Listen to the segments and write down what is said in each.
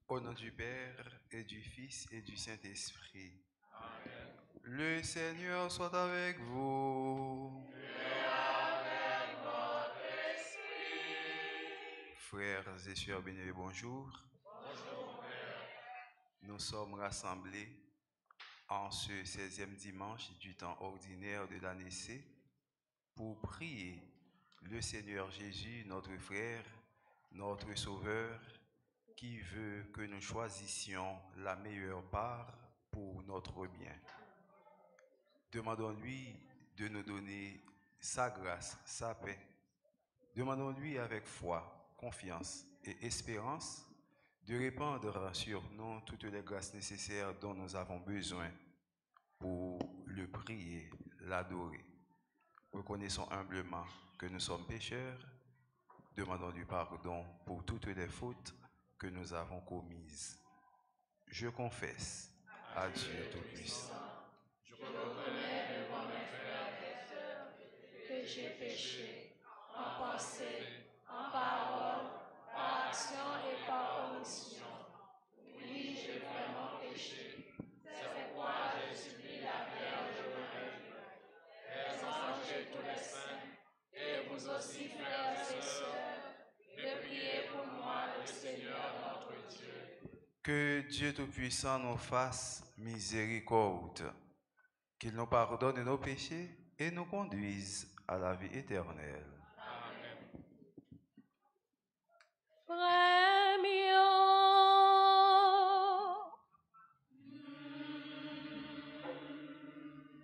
Au nom du Père et du Fils et du Saint-Esprit. Amen. Le Seigneur soit avec vous. Et avec votre esprit. Frères et sœurs bénis, bonjour. Bonjour, Père. Nous sommes rassemblés en ce 16e dimanche du temps ordinaire de l'année C pour prier le Seigneur Jésus, notre frère, notre Sauveur, qui veut que nous choisissions la meilleure part pour notre bien. Demandons-lui de nous donner sa grâce, sa paix. Demandons-lui avec foi, confiance et espérance de répandre sur nous toutes les grâces nécessaires dont nous avons besoin pour le prier, l'adorer. Reconnaissons humblement que nous sommes pécheurs. Demandons du pardon pour toutes les fautes que nous avons commises. Je confesse à Dieu Tout-Puissant. Je reconnais devant mes frères et sœurs que j'ai péché en pensée, en parole, par action et par omission. Oui, j'ai vraiment péché. C'est pourquoi je supplie la Vierge Marie, les anges et tous les saints, et vous aussi, frères et sœurs, de prier pour moi, le Seigneur notre Dieu. Que Dieu Tout-Puissant nous fasse miséricorde, qu'il nous pardonne nos péchés et nous conduise à la vie éternelle. Amen.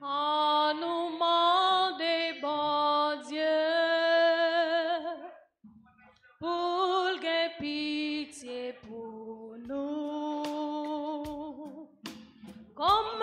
En nous demandez, bon Dieu, pour que pitié pour nous. Comme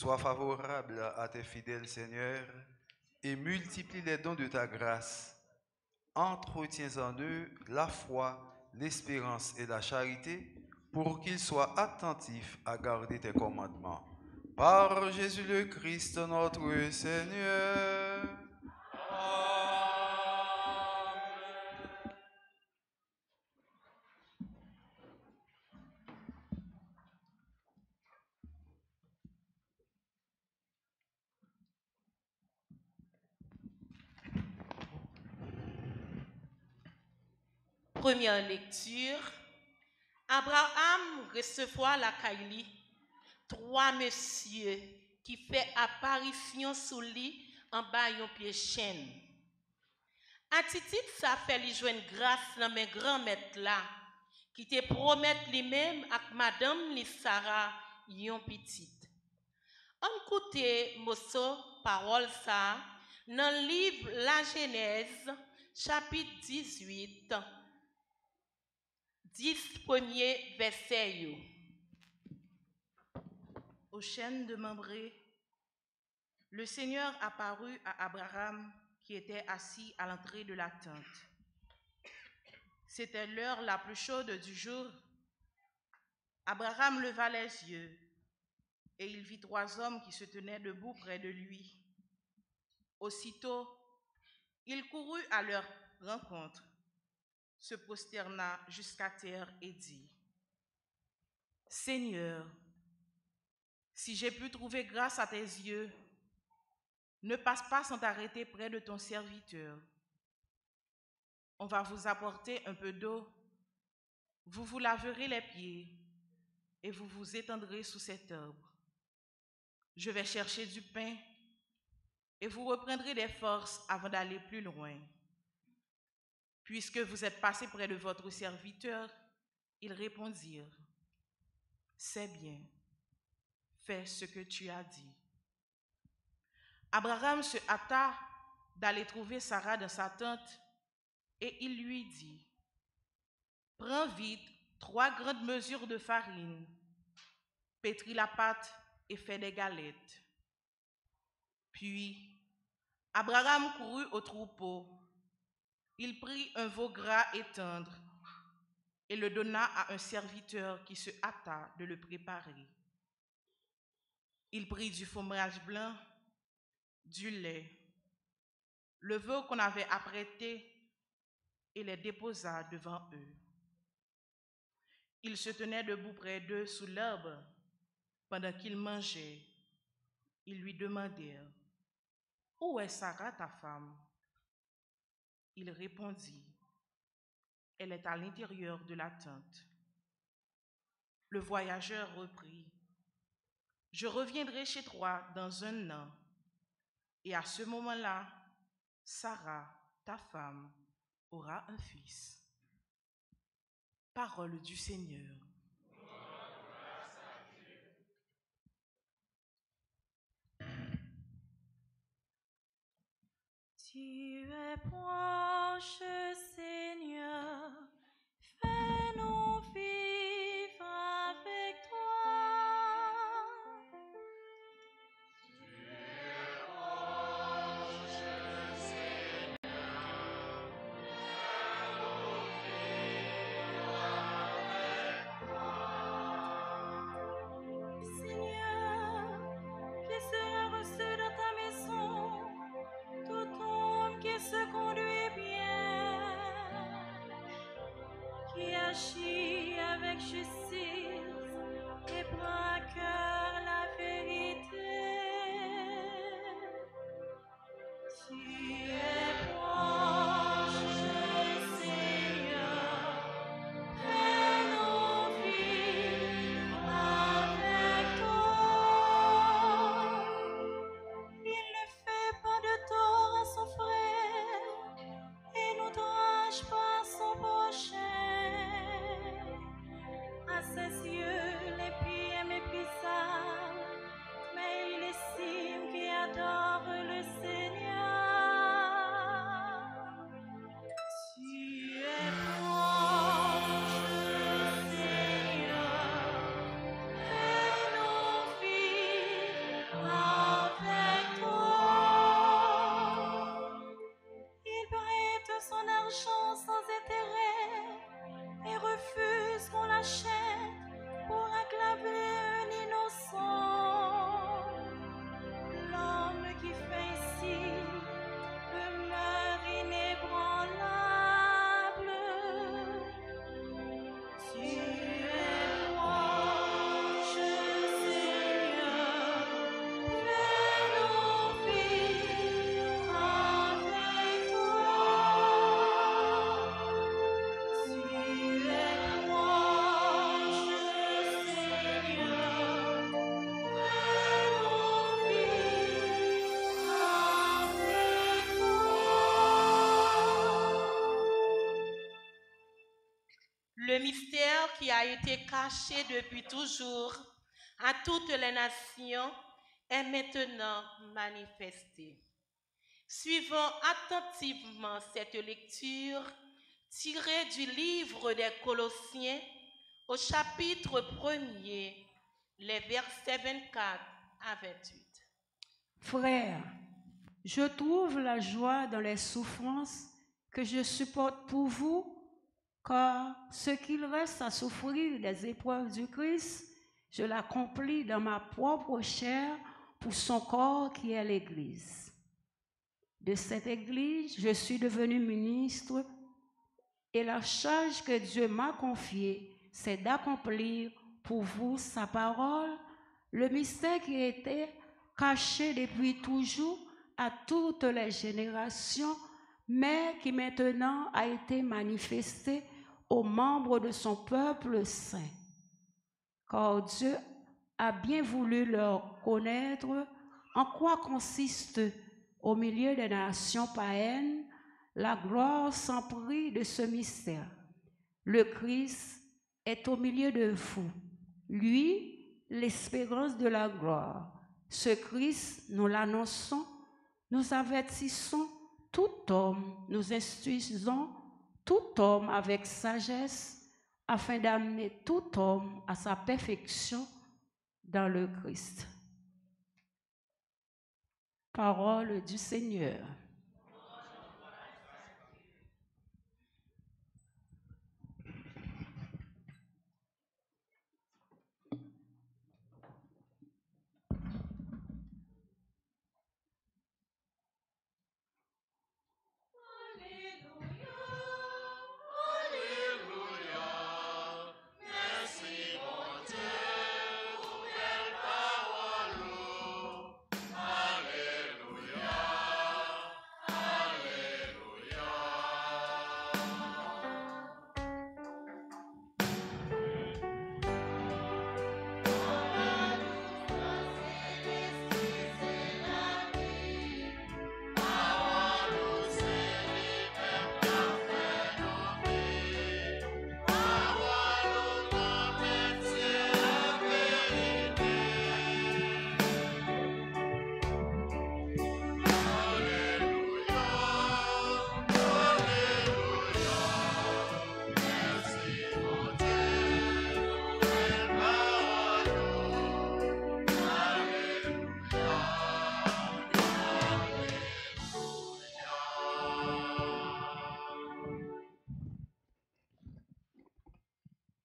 Sois favorable à tes fidèles, Seigneur, et multiplie les dons de ta grâce. Entretiens en eux la foi, l'espérance et la charité, pour qu'ils soient attentifs à garder tes commandements. Par Jésus le Christ, notre Seigneur. Première lecture. Abraham recevoir la Kaili, trois messieurs qui fait apparition sous lui en bas yon pied chaîne. Attitude ça fait lui joindre grâce dans mes grands-mères là, qui te promettent lui-même avec madame li Sarah yon petite. On écoute mosso parole ça dans le livre La Genèse chapitre 18 10 premiers versets. Aux chaînes de Mambré, le Seigneur apparut à Abraham qui était assis à l'entrée de la tente. C'était l'heure la plus chaude du jour. Abraham leva les yeux et il vit trois hommes qui se tenaient debout près de lui. Aussitôt, il courut à leur rencontre, se prosterna jusqu'à terre et dit : « Seigneur, si j'ai pu trouver grâce à tes yeux, ne passe pas sans t'arrêter près de ton serviteur. On va vous apporter un peu d'eau, vous vous laverez les pieds et vous vous étendrez sous cet arbre. Je vais chercher du pain et vous reprendrez des forces avant d'aller plus loin. Puisque vous êtes passé près de votre serviteur, ils répondirent : c'est bien, fais ce que tu as dit. Abraham se hâta d'aller trouver Sarah dans sa tente et il lui dit : prends vite 3 grandes mesures de farine, pétris la pâte et fais des galettes. Puis Abraham courut au troupeau. Il prit un veau gras et tendre et le donna à un serviteur qui se hâta de le préparer. Il prit du fromage blanc, du lait, le veau qu'on avait apprêté et les déposa devant eux. Ils se tenaient debout près d'eux sous l'arbre pendant qu'ils mangeaient. Ils lui demandèrent : où est Sarah, ta femme ? Il répondit : elle est à l'intérieur de la tente. Le voyageur reprit : je reviendrai chez toi dans 1 an. Et à ce moment-là, Sarah, ta femme, aura un fils. Parole du Seigneur. Tu es proche, Seigneur, fais-nous vivre avec toi. Tu es proche, Seigneur, fais-nous vivre avec toi. Seigneur, qui sera reçu dans ta maison, tout homme qui se conduit bien. mystère qui a été caché depuis toujours à toutes les nations est maintenant manifesté. Suivons attentivement cette lecture tirée du livre des Colossiens au chapitre 1er, les versets 24 à 28. Frères, je trouve la joie dans les souffrances que je supporte pour vous, car ce qu'il reste à souffrir des épreuves du Christ, je l'accomplis dans ma propre chair pour son corps qui est l'Église. De cette Église, je suis devenu ministre et la charge que Dieu m'a confiée, c'est d'accomplir pour vous sa parole, le mystère qui était caché depuis toujours à toutes les générations, mais qui maintenant a été manifesté aux membres de son peuple saint. Car Dieu a bien voulu leur connaître en quoi consiste au milieu des nations païennes la gloire sans prix de ce mystère. Le Christ est au milieu de vous. Lui, l'espérance de la gloire. Ce Christ, nous l'annonçons, nous avertissons tout homme, nous instruisons tout homme avec sagesse, afin d'amener tout homme à sa perfection dans le Christ. Parole du Seigneur.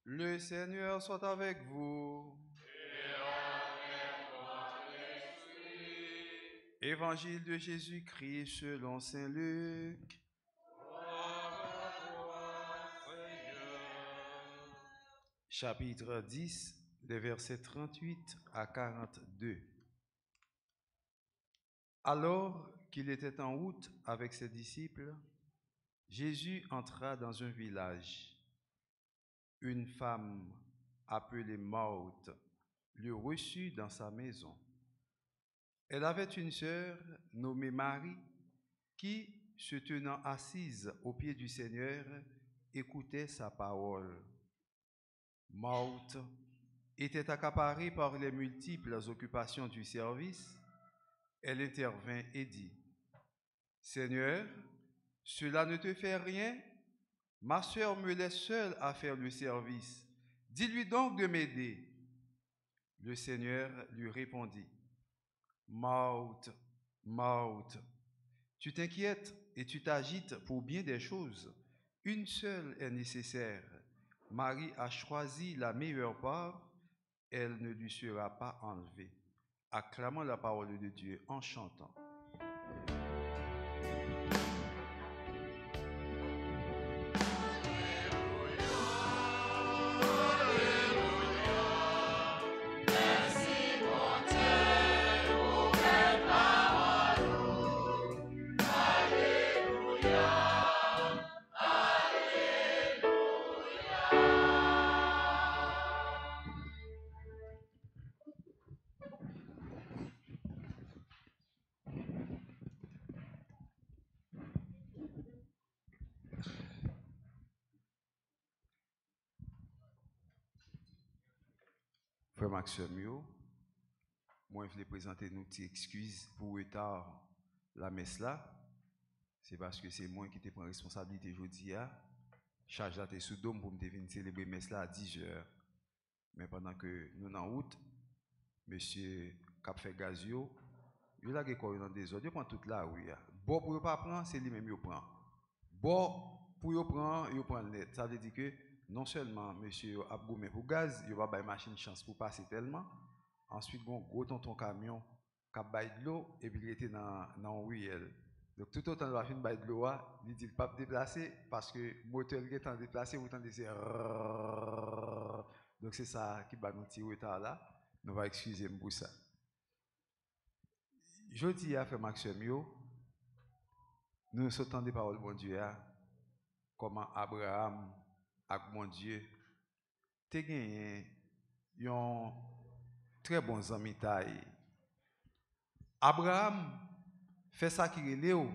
Le Seigneur soit avec vous. Évangile de Jésus-Christ selon saint Luc. Chapitre 10, les versets 38 à 42. Alors qu'il était en route avec ses disciples, Jésus entra dans un village. Une femme appelée Marthe le reçut dans sa maison. Elle avait une sœur nommée Marie qui, se tenant assise aux pieds du Seigneur, écoutait sa parole. Marthe était accaparée par les multiples occupations du service. Elle intervint et dit: Seigneur, cela ne te fait rien? Ma sœur me laisse seule à faire le service. Dis-lui donc de m'aider. Le Seigneur lui répondit: Marthe, Marthe, tu t'inquiètes et tu t'agites pour bien des choses. Une seule est nécessaire. Marie a choisi la meilleure part, elle ne lui sera pas enlevée. Acclamons la parole de Dieu en chantant. frère Maxime, moi, je voulais présenter nos petites excuses pour le retard la messe là. C'est parce que c'est moi qui te prends responsabilité aujourd'hui. Charge là, t'es sous dôme pour me venir célébrer messe là à 10h. Mais pendant que nous en route, monsieur Cap fait Gazio, il a quoi dans des autres, il prend toute la rue. Bon pour ne pas prendre, c'est lui-même qui prend. Bon pour y prendre, il prend net. Ça veut dire que non seulement monsieur a gommé pour gaz, il va avoir une machine chance pour passer tellement. Ensuite, bon, gros ton camion qui a baillé de l'eau et puis il était dans un ruelle. Donc tout autant la fin bail de l'eau, il dit pas déplacer parce que le moteur est en déplacé, autant de donc c'est ça qui va nous tirer retard là. Nous va excuser pour ça. Je dis à frère Maxime, nous sortons des paroles de mon Dieu, comment Abraham, avec mon Dieu, te gagné un très bon ami taille. Abraham fait ça qui est Léo,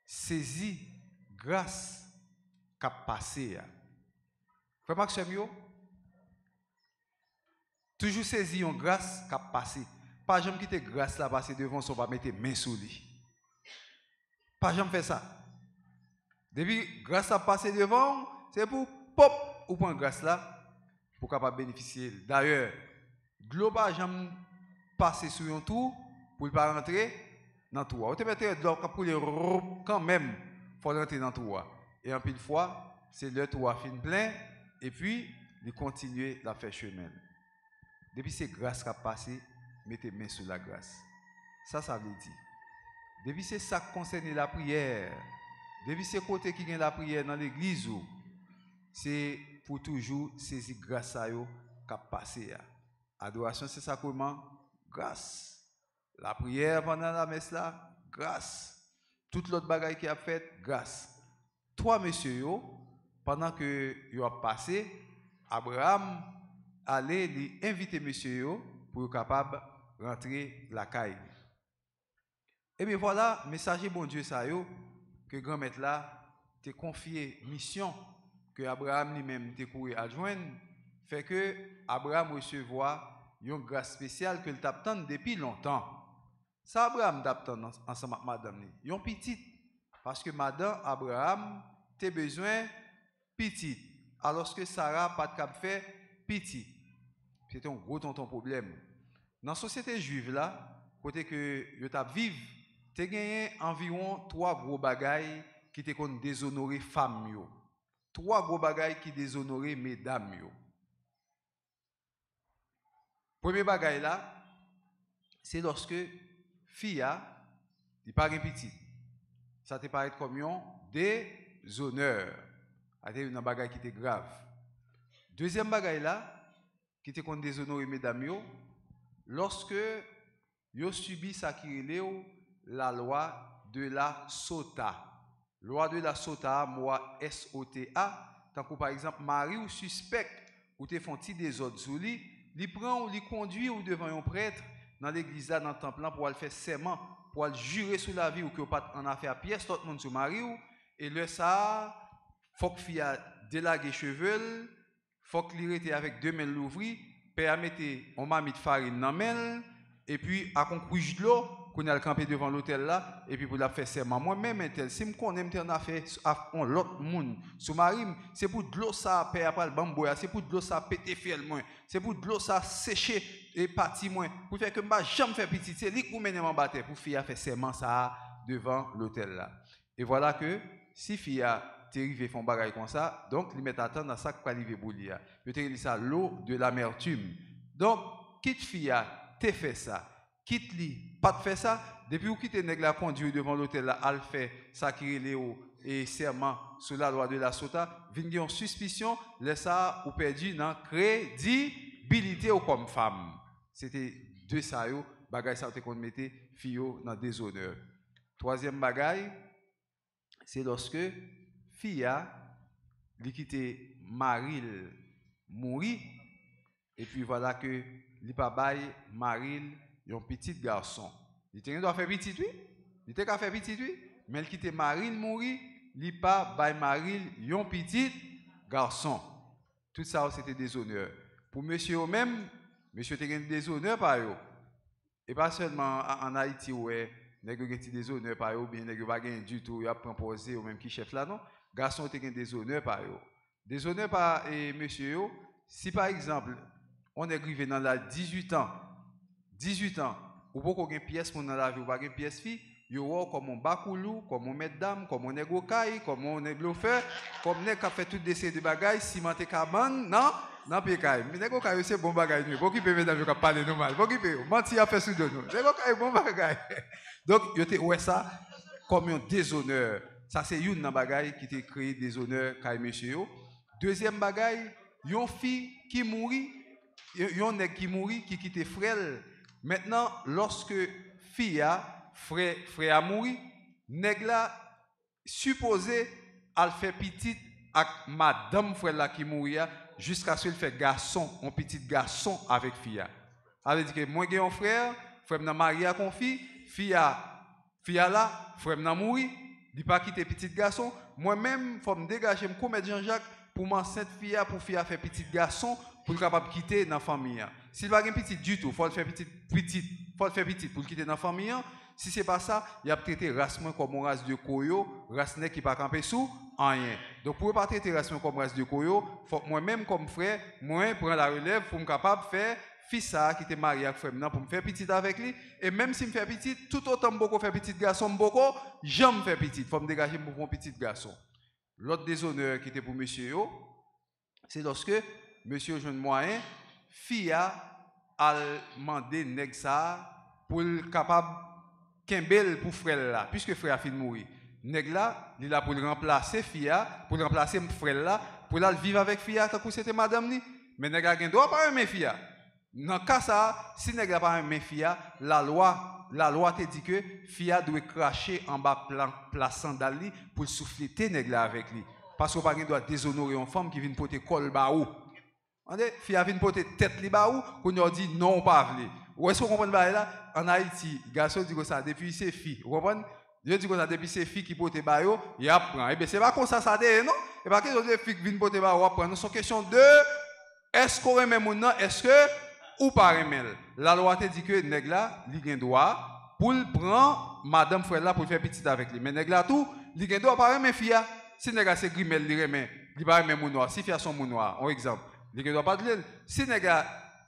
saisi grâce qu'a passé. Frère Maxime, toujours saisi une grâce qu'a passé. Pas jamais quitter grâce là passer devant son pas mettre main sous lui. Pas jamais faire ça. Depuis grâce à passer devant, c'est pour pop ou prendre grâce là pour capable bénéficier. D'ailleurs, de l'eau pas jamais passer sur un tour pour ne pas rentrer dans le tour. Vous te mettez de l'eau pour quand même faut rentrer dans le tour. Et en pile fois, c'est le tour fin plein et puis il continue à faire chemin. Depuis c'est grâce qui a passé, mettez main sur la grâce. Ça veut dire. Depuis c'est ça qui concerne la prière. Depuis c'est côté qui gagne la prière dans l'église, c'est pour toujours saisir grâce à eux qui a passé. Adoration, c'est ça comment? Grâce. La prière pendant la messe là, grâce. Toute l'autre bagaille qui a fait, grâce. Toi, monsieur, pendant que vous avez passé, Abraham allait lui inviter monsieur pour être capable de rentrer la caille. Et bien voilà, messager bon Dieu ça que grand maître là t'a confié mission que Abraham lui-même t'a couru adjoindre, fait que Abraham recevoir une grâce spéciale que il t'attend depuis longtemps. Ça Abraham t'attend ensemble avec madame ni, une petite parce que madame Abraham t'a besoin petite alors que Sarah pas de cap faire petit. C'était un gros ton problème. Dans la société juive là, côté que yo t'a vivre, t'as gagné environ 3 gros bagailles qui te kon déshonorer femme yo. 3 gros bagailles qui déshonorer mesdames yo. Premier bagaille là, c'est lorsque fille il paraît petit. Ça te paraît comme un déshonneur. C'est une bagaille qui était grave. Deuxième bagaille là, qui te kon déshonorer mesdames yo, lorsque yo subi ça qui est la loi de la sota. Loi de la sota, moi S-O-T-A, tant que par exemple mari ou suspect ou te font ti des autres sous lui, li prend ou li conduit ou devant un prêtre dans l'église là dans le temple là pour aller faire serment, pour aller jurer sur la vie ou que pas en affaire pièce tout le monde sur mari ou et le ça faut que fille a délagué cheveux, faut que li rete avec 2 mains l'ouvri, permettez on m'a mis de farine dans main et puis à concouche de l'eau qu'on a campé devant l'hôtel là et puis pour la faire serment moi même tel si me connais me en fait on l'autre monde sous marim c'est pour de l'eau ça père après le bamboya c'est pour de l'eau ça péter fiel moins c'est pour de l'eau ça sécher et parti moins pour faire que m'pa jamais faire petit c'est lui pour mener en bataille pour faire faire serment ça devant l'hôtel là et voilà que si fille a arrivé font bagaille comme ça donc il met attendre dans ça pour arriver boulia peut-être ça l'eau de l'amertume donc quitte fille a te fait ça quitte li pas de faire ça depuis ou quitte nèg la conduit devant l'hôtel là al fait ça qui léo et serment sous la loi de la sota vinn en suspicion laisse ça ou perdu dans crédibilité ou comme femme c'était deux ça yo bagay ça te qu'on mettait fille dans déshonneur. Troisième bagay c'est lorsque fille a li quitté maril mourir et puis voilà que li pa bay maril un petit garçon. Il doit faire petit oui, il était qu'à faire petit oui, mais il quitte maril mourir, li pa bay maril un petit garçon. Tout ça c'était déshonneur. pour monsieur ou même, monsieur te gen des honneurs par eux. Et pas seulement en Haïti, ouais, nèg gen des honneurs par eux, ou bien nèg pas gen du tout, y a proposé ou même qui chef là non. Garçon te gen des honneurs par eux. Des honneurs par monsieur yo, si par exemple, on est arrivé dans la 18 ans, ou pas gen pièce pour dans la vie, ou pas gen pièce fille, yo comme on bakoulou, comme on mesdames, comme on négocié, comme on est bluffeur, comme nèg qui fait tout des de bagages, cimenté cabane, non pécaille. Mais négocié c'est bon bagage nous. Beaucoup peut mesdames qui parler normal. Beaucoup peut mentir a fait sous de nous. Négocié bon bagage. Donc yo te ouais ça comme un déshonneur. Ça c'est une nan bagage qui te créé déshonneur kay monsieur yo. Deuxième bagage, yon fille qui mourit, yon nèg qui mourit qui quitte frère. Maintenant lorsque fille frère a mouru, nèg la supposé al fait petite avec madame frère là qui mourir jusqu'à ce qu'il fait garçon, un petit garçon avec fille. Ça veut dire que moi j'ai un frère m'a marié avec une fille là, frère m'a mouru, il pas quitter petit garçon, moi-même faut me dégager me commettre Jean-Jacques pour m'enceinte fille pour faire petit garçon pour capable quitter dans famille. S'il pas un petit du tout, faut le faire petit, faut le faire petit pour quitter dans famille. Si c'est pas ça, il a traité race comme une race de koyo, race qui pas camper sous rien. Donc pour pas traiter race comme race de koyo, faut moi-même comme frère, moi prendre la relève pour me capable faire fils ça qui était marié avec frère pour me faire petit avec lui et même si me faire petit, tout autant beaucoup faire petit garçon beaucoup, j'aime faire petit, faut me dégager pour un petit garçon. L'autre déshonneur qui était pour monsieur yo, c'est lorsque monsieur jeune moyen, fille a demandé nèg ça pour capable Kembel pour frère là, puisque frère a fini de mourir. Nèg là, il a pour remplacer fille, pour remplacer frère là, pour la vivre avec fille, tant que c'était madame ni. Mais nèg a gen droit pas aimer fille. Dans cas ça, si nèg a pas aimer fille, la loi te dit que fille doit cracher en bas place sandali pour souffler nèg là avec lui. Parce qu'on pas doit déshonorer une femme qui vient porter col ba ou. Andé, fille vient porter tête li ba ou, qu'on a dit non pas vle. Ou est-ce qu'on comprend là? En Haïti, garçon dit que ça depuis ses filles. Vous comprenez? Je dis que ça depuis ses filles qui portent bayo, il apprend. Et bien c'est pas comme ça non? Et pas que les filles qui viennent porter bayo apprendre. C'est une question de est-ce qu'on remet mon nom, est-ce que ou pas remet. La loi te dit que nèg là, il a droit pour prendre madame frère là pour faire petite avec lui. Mais nèg là tout, il a droit pas remet fille. Si nèg c'est grimel, il remet, il pas remet mon noir. Si fille son mon noir, un exemple. Il a droit pas de l'île. Si nèg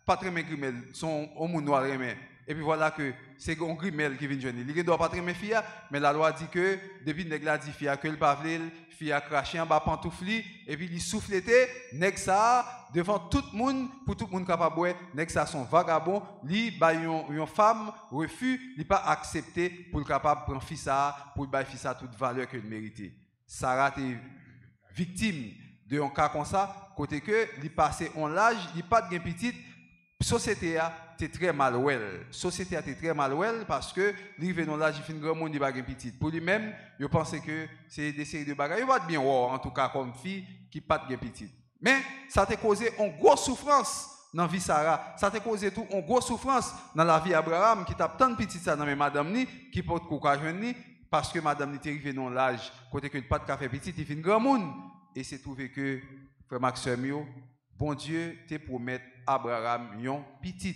pas très grimel, son homme noir remet. Et puis voilà que c'est un grimel qui vient joindre. Il ne doit pas très fille, mais la loi dit que depuis nèg la dit fille que le pas vle, fille a craché en bas pantoufli et puis il souffleté, nèg ça devant tout le monde pour tout le monde capable ouais, nèg ça son vagabond, li ba yon femme refus, il pas accepté pour le capable prendre fille ça pour bailler fille ça toute valeur que il méritait. Sarah était victime de un cas comme ça, côté que il passé en l'âge, il pas de petite société a été très mal société a été très mal parce que lui dans l'âge il fait un grand monde il pas petit pour lui-même il pense que c'est des séries de bagages il va bien en tout cas comme fille qui pas de petite mais ça t'a causé une grosse souffrance dans la vie Sarah ça t'a causé tout une grosse souffrance dans la vie Abraham qui t'a tant de petite ça dans madame ni qui porte courage ni parce que madame ni était arrivé dans l'âge côté que pas de café petit il fait un grand monde et c'est trouvé que frère Maxime bon Dieu te promet Abraham yon petit.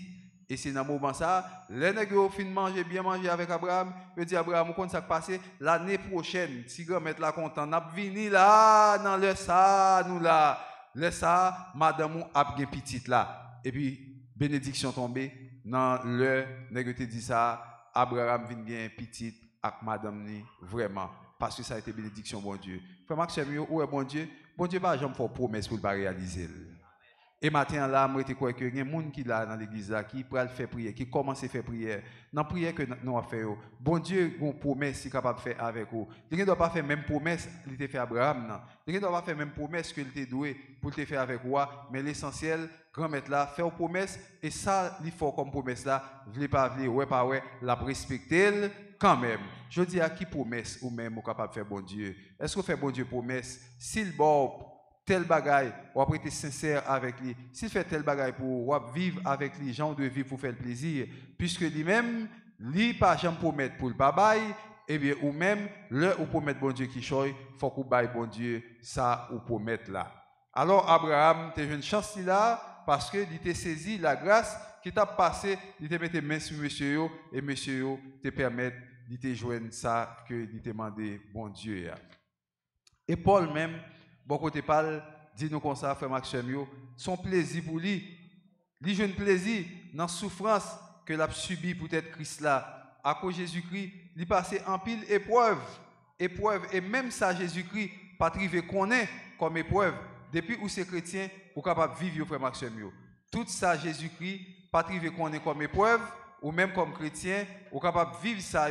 Et c'est dans ce moment ça, les nègres fin manger bien manger avec Abraham, je dis Abraham, quand ça passe l'année prochaine, si grand-mère là content, n'a vini là dans le ça nous là, le ça madame a bien petite là. Et puis bénédiction tombée dans le nègre te dit ça, Abraham vient bien petite avec madame ni vraiment parce que ça a été bénédiction bon Dieu. Frère Maxime, où est bon Dieu? Bon Dieu pas jamais faire promesse pour pas réaliser. Et matin là, je crois que il y a des gens qui là dans l'église là qui peut faire prière, qui commence à faire prière. Dans la prière que nous avons fait, bon Dieu a une promesse qu'il est capable de faire avec vous. Il ne doit pas faire même promesse qu'il a fait à Abraham. Il ne doit pas faire même promesse qu'il a doué pour te faire avec vous. Mais l'essentiel, grand-mère là, faire une promesse et ça, il faut comme promesse là, voulez pas voulez, ouais pas ouais, la respecter quand même. Je dis à qui promesse ou même vous capable de faire bon Dieu. Est-ce que vous faites bon Dieu promesse s'il bon tel bagaille, ou après être sincère avec lui. S'il fait tel bagaille pour vivre avec lui, genre de vivre pour faire le plaisir, puisque lui-même, lui pas jamais promettre pour le babaye, et bien ou même le ou promettre bon Dieu qui choy, faut qu'on baille bon Dieu ça ou promettre là. Alors Abraham, tu as une chance là parce que il t'a saisi la grâce qui t'a passé, il t'a mis main sur monsieur yo, et monsieur yo te permet de te joindre ça que il t'a demandé bon Dieu. Et Paul même, bon côté parle, dit nous comme ça, frère Maxime yo, son plaisir pour lui, il joue un plaisir dans la souffrance que l'a subi peut-être Christ là, à cause de Jésus-Christ, il passé en pile épreuve, et même ça Jésus-Christ, pas trivé qu'on est comme épreuve, depuis où c'est chrétien, ou capable de vivre, frère Maxime. Tout ça Jésus-Christ, pas trivé qu'on est comme épreuve, ou même comme chrétien, ou capable de vivre ça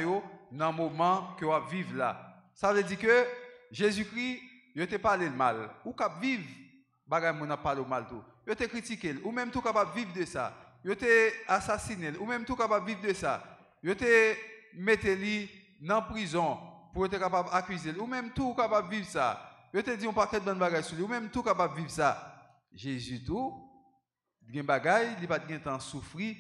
dans le moment que vous vivez là. Ça veut dire que Jésus-Christ, il te parlé le mal, ou capable vivre, bagay mon a parlé le mal tout. Il te critiqué, ou même tout capable vivre de ça. Il te assassiné, ou même tout capable vivre de ça. Il te metté lui dans prison pour être capable d'accuser, ou même tout capable vivre ça. Je te dis un paquet de bonnes bagages sur lui, ou même tout capable vivre ça. Jésus tout, il bagay, il pas de temps souffrir.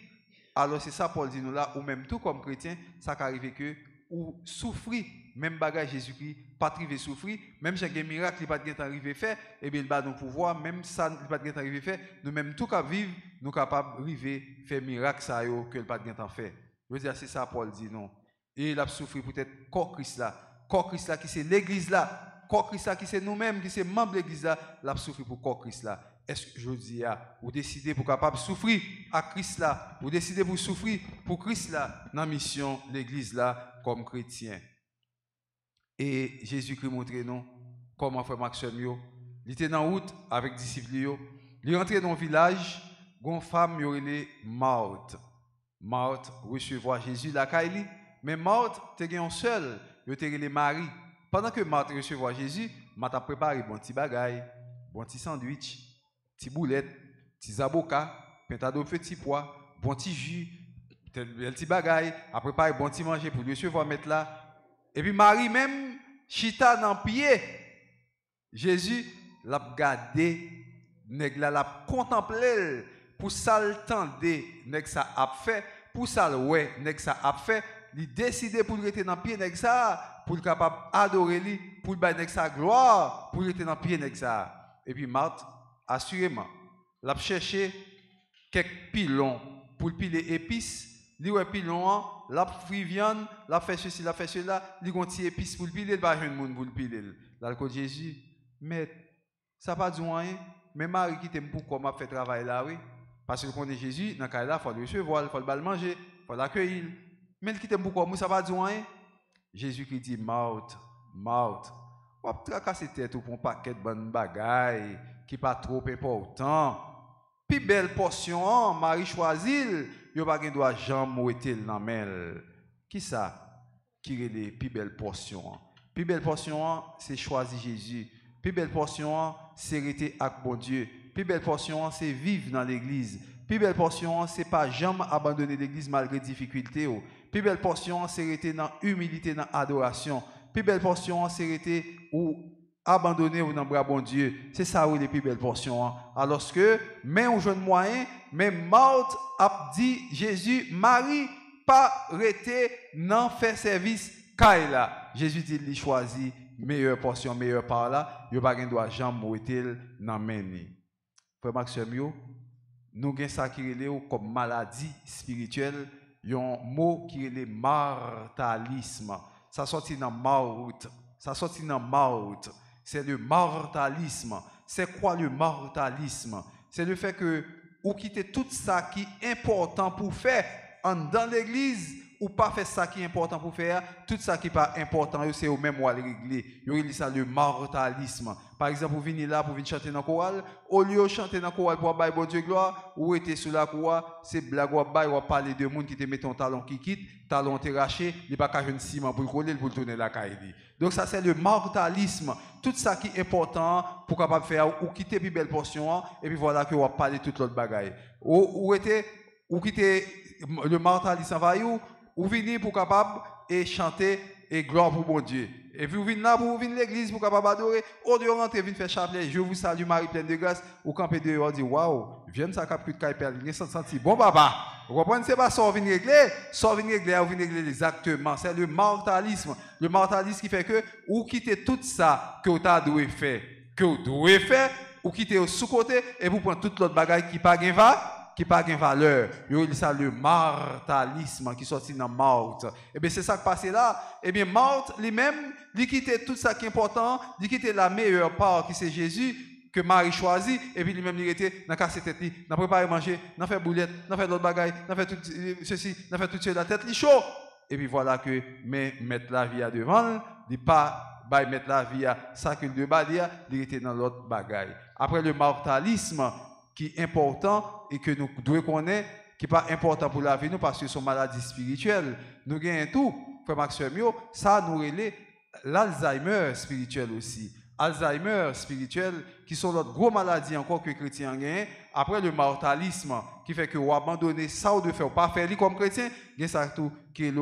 Alors c'est ça Paul dit nous là, ou même tout comme chrétien, ça arrive que ou souffrir, même bagage Jésus-Christ, pas trivé souffrir, même si un miracle, il pas de temps arrivé faire, et bien il va nous pouvoir, même ça, il pas de temps arrivé faire, nous même tout qu'à vivre, nous capables arriver faire miracle ça yo que il pas de temps faire. Je veux dire c'est ça Paul dit non. Et il a souffert peut-être corps Christ là qui c'est l'église là, corps Christ là qui c'est nous-mêmes qui c'est membre de l'église là, l'a souffert pour corps Christ là. Est-ce que je dis vous décidez pour capable souffrir à Christ là, vous décidez pour souffrir pour Christ là dans la mission l'église là comme chrétien. Et Jésus-Christ montre nous comment frère Maxime il était en route avec disciples il est rentré dans un village, une femme yorelé Marthe. Marthe recevoir Jésus la Kaili, mais Marthe était un seul, il était relé Marie. Pendant que Marthe recevoir Jésus, Marthe a préparé bon petit bagaille, bon petit sandwich, petit boulette, petit zaboka, pentado petit pois, bon petit jus, petit bagaille, a préparé bon petit manger pour lui recevoir mettre là. Et puis Marie même chita dans pied. Jésus l'a gardé, nèg la l'a contemplé pour ça le tendé, nèg ça a fait, pour ça le ouais, nèg ça a fait, il décidé pour rester dans pied nèg ça, pour capable adorer lui, pour ba nèg ça gloire, pour rester dans pied nèg ça. Et puis Marthe assurément l'a cherché quelques pilons pour piler épices, li ouais pilon, l'a frit viande, l'a fait ceci, l'a fait cela, li gonti épices pour piler, il va jeune monde pour piler. Là le Jésus, mais ça pas du rien, mais Marie qui t'aime pourquoi m'a fait travail là oui, parce que connaît Jésus dans cas là, faut le recevoir, faut le manger, faut l'accueillir. Mais qui t'aime pourquoi moi ça pas du rien. Jésus qui dit Marthe, on va tracasser tête pour un paquet de bonnes bagailles qui pas trop important. Puis belle portion, Marie choisit, yo pas gen doit jamais moueter dans mel. Qui ça qui est les plus belles portions? Plus belle portion, c'est choisir Jésus. Plus belle portion, c'est rester avec bon Dieu. Plus belle portion, c'est vivre dans l'église. Plus belle portion, c'est pas jamais abandonner l'église malgré difficultés. Plus belle portion, c'est rester dans humilité, dans adoration. Plus belle portion, c'est rester ou abandonner ou dans bras bon Dieu. C'est ça où les plus belles portions. Alors que même au jeune moyen, même Marthe a dit Jésus, Marie, pas rester dans faire service Kaila. Jésus dit il choisit meilleure portion, meilleure par là, il pas gain doit jamais moueter dans meni. Frère Maxime yo, nous gain ça qui relève comme maladie spirituelle, un mot qui est le mortalisme. Ça sorti dans Marthe, ça sorti dans Marthe. C'est le mortalisme. C'est quoi le mortalisme? C'est le fait que ou quitter tout ça qui est important pour faire dans l'église ou pas faire ça qui est important pour faire, tout ça qui n'est pas important, c'est au même ou à le régler. Il y a ça le mortalisme. Par exemple, vous venez là pour venir chanter dans le choral, au lieu de chanter dans le choral pour bailler bon Dieu gloire, ou était sous la croix, c'est blague ou bailler ou parler de monde qui te met ton talon qui quitte, talon te raché, il n'y a pas qu'à jeune ciment pour le coller, pour le tourner la caille. Donc ça c'est le mortalisme. Tout ça qui est important pour capable faire ou quitter une belle portion, et puis voilà que on va parler toute l'autre bagaille. Ou quitter le mortalisme va ou venir pour capable et chanter et gloire pour bon Dieu. Et puis vous venez là pour venir l'église pour capable adorer. Au lieu de rentrer, venir faire chapelet. Je vous salue Marie pleine de grâce. Ou camper dehors, dit waouh, viens ça cap de caipel, viens sentir bon papa. Vous comprenez, c'est pas ça venir régler, ça venir régler, ou venir régler exactement. C'est le mortalisme. Le mortalisme qui fait que ou quitter tout ça que vous avez fait, ou ou quitter sous côté et vous prenez toute l'autre bagaille qui pas gain valeur. Yo il ça le martalisme qui sorti dans Marthe. Et bien c'est ça qui passe là. Et bien Marthe lui-même, il quitte tout ça qui est important, il quitte la meilleure part qui c'est Jésus que Marie choisit et puis lui-même il était dans casse tête li, dans préparer manger, dans faire boulette, dans faire d'autres bagailles, dans faire tout ceci, dans faire tout cela, la tête li chaud. Et puis voilà que mais mettre la vie à devant, il pas mettre la vie à ça que de badia, il était dans l'autre bagaille. Après le martalisme qui est important et que nous devons connaître, qui n'est pas important pour la vie nous parce que c'est une maladie spirituelle. Nous gagnons tout, frère Maxime, ça nous relève l'Alzheimer spirituel aussi. Alzheimer spirituel, qui sont l'autre gros maladie encore que les chrétiens gagnent. Après le martalisme, qui fait que vous abandonnez ça ou de faire, pas faire comme chrétien, il y a ça tout qui est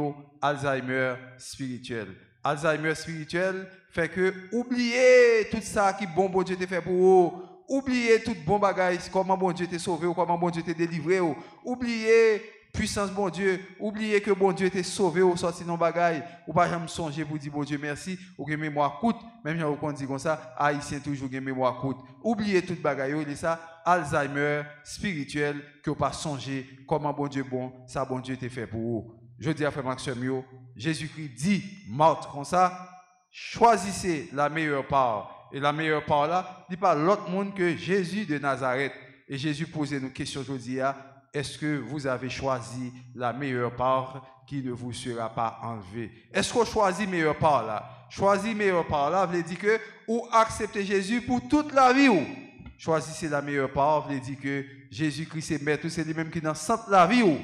l'Alzheimer spirituel. Alzheimer spirituel fait que oubliez tout ça qui bon Dieu t'a fait pour vous. Oubliez tout bon bagage, comment bon Dieu t'a sauvé ou comment bon Dieu t'a délivré. Oubliez puissance bon Dieu, oubliez que bon Dieu t'a sauvé ou sorti dans bagage. Ou pas jamais songer pour dire bon Dieu merci ou que mémoire coûte. Même quand on dit comme ça, haïtien toujours que mémoire coûte. Oubliez tout bagage, il est ça Alzheimer spirituel que vous pas songer comment bon Dieu bon, ça bon Dieu t'a fait pour vous. Je dis à frère Maxime, Jésus-Christ dit, Marthe comme ça, choisissez la meilleure part. Et la meilleure part là, dit pas l'autre monde que Jésus de Nazareth. Et Jésus posait une question aujourd'hui, est-ce que vous avez choisi la meilleure part qui ne vous sera pas enlevée? Est-ce qu'on choisit la meilleure part là? Choisir la meilleure part là, veut dire que ou accepter Jésus pour toute la vie ou choisissez la meilleure part, veut dire que Jésus-Christ est maître, c'est lui-même qui dans centre la vie ou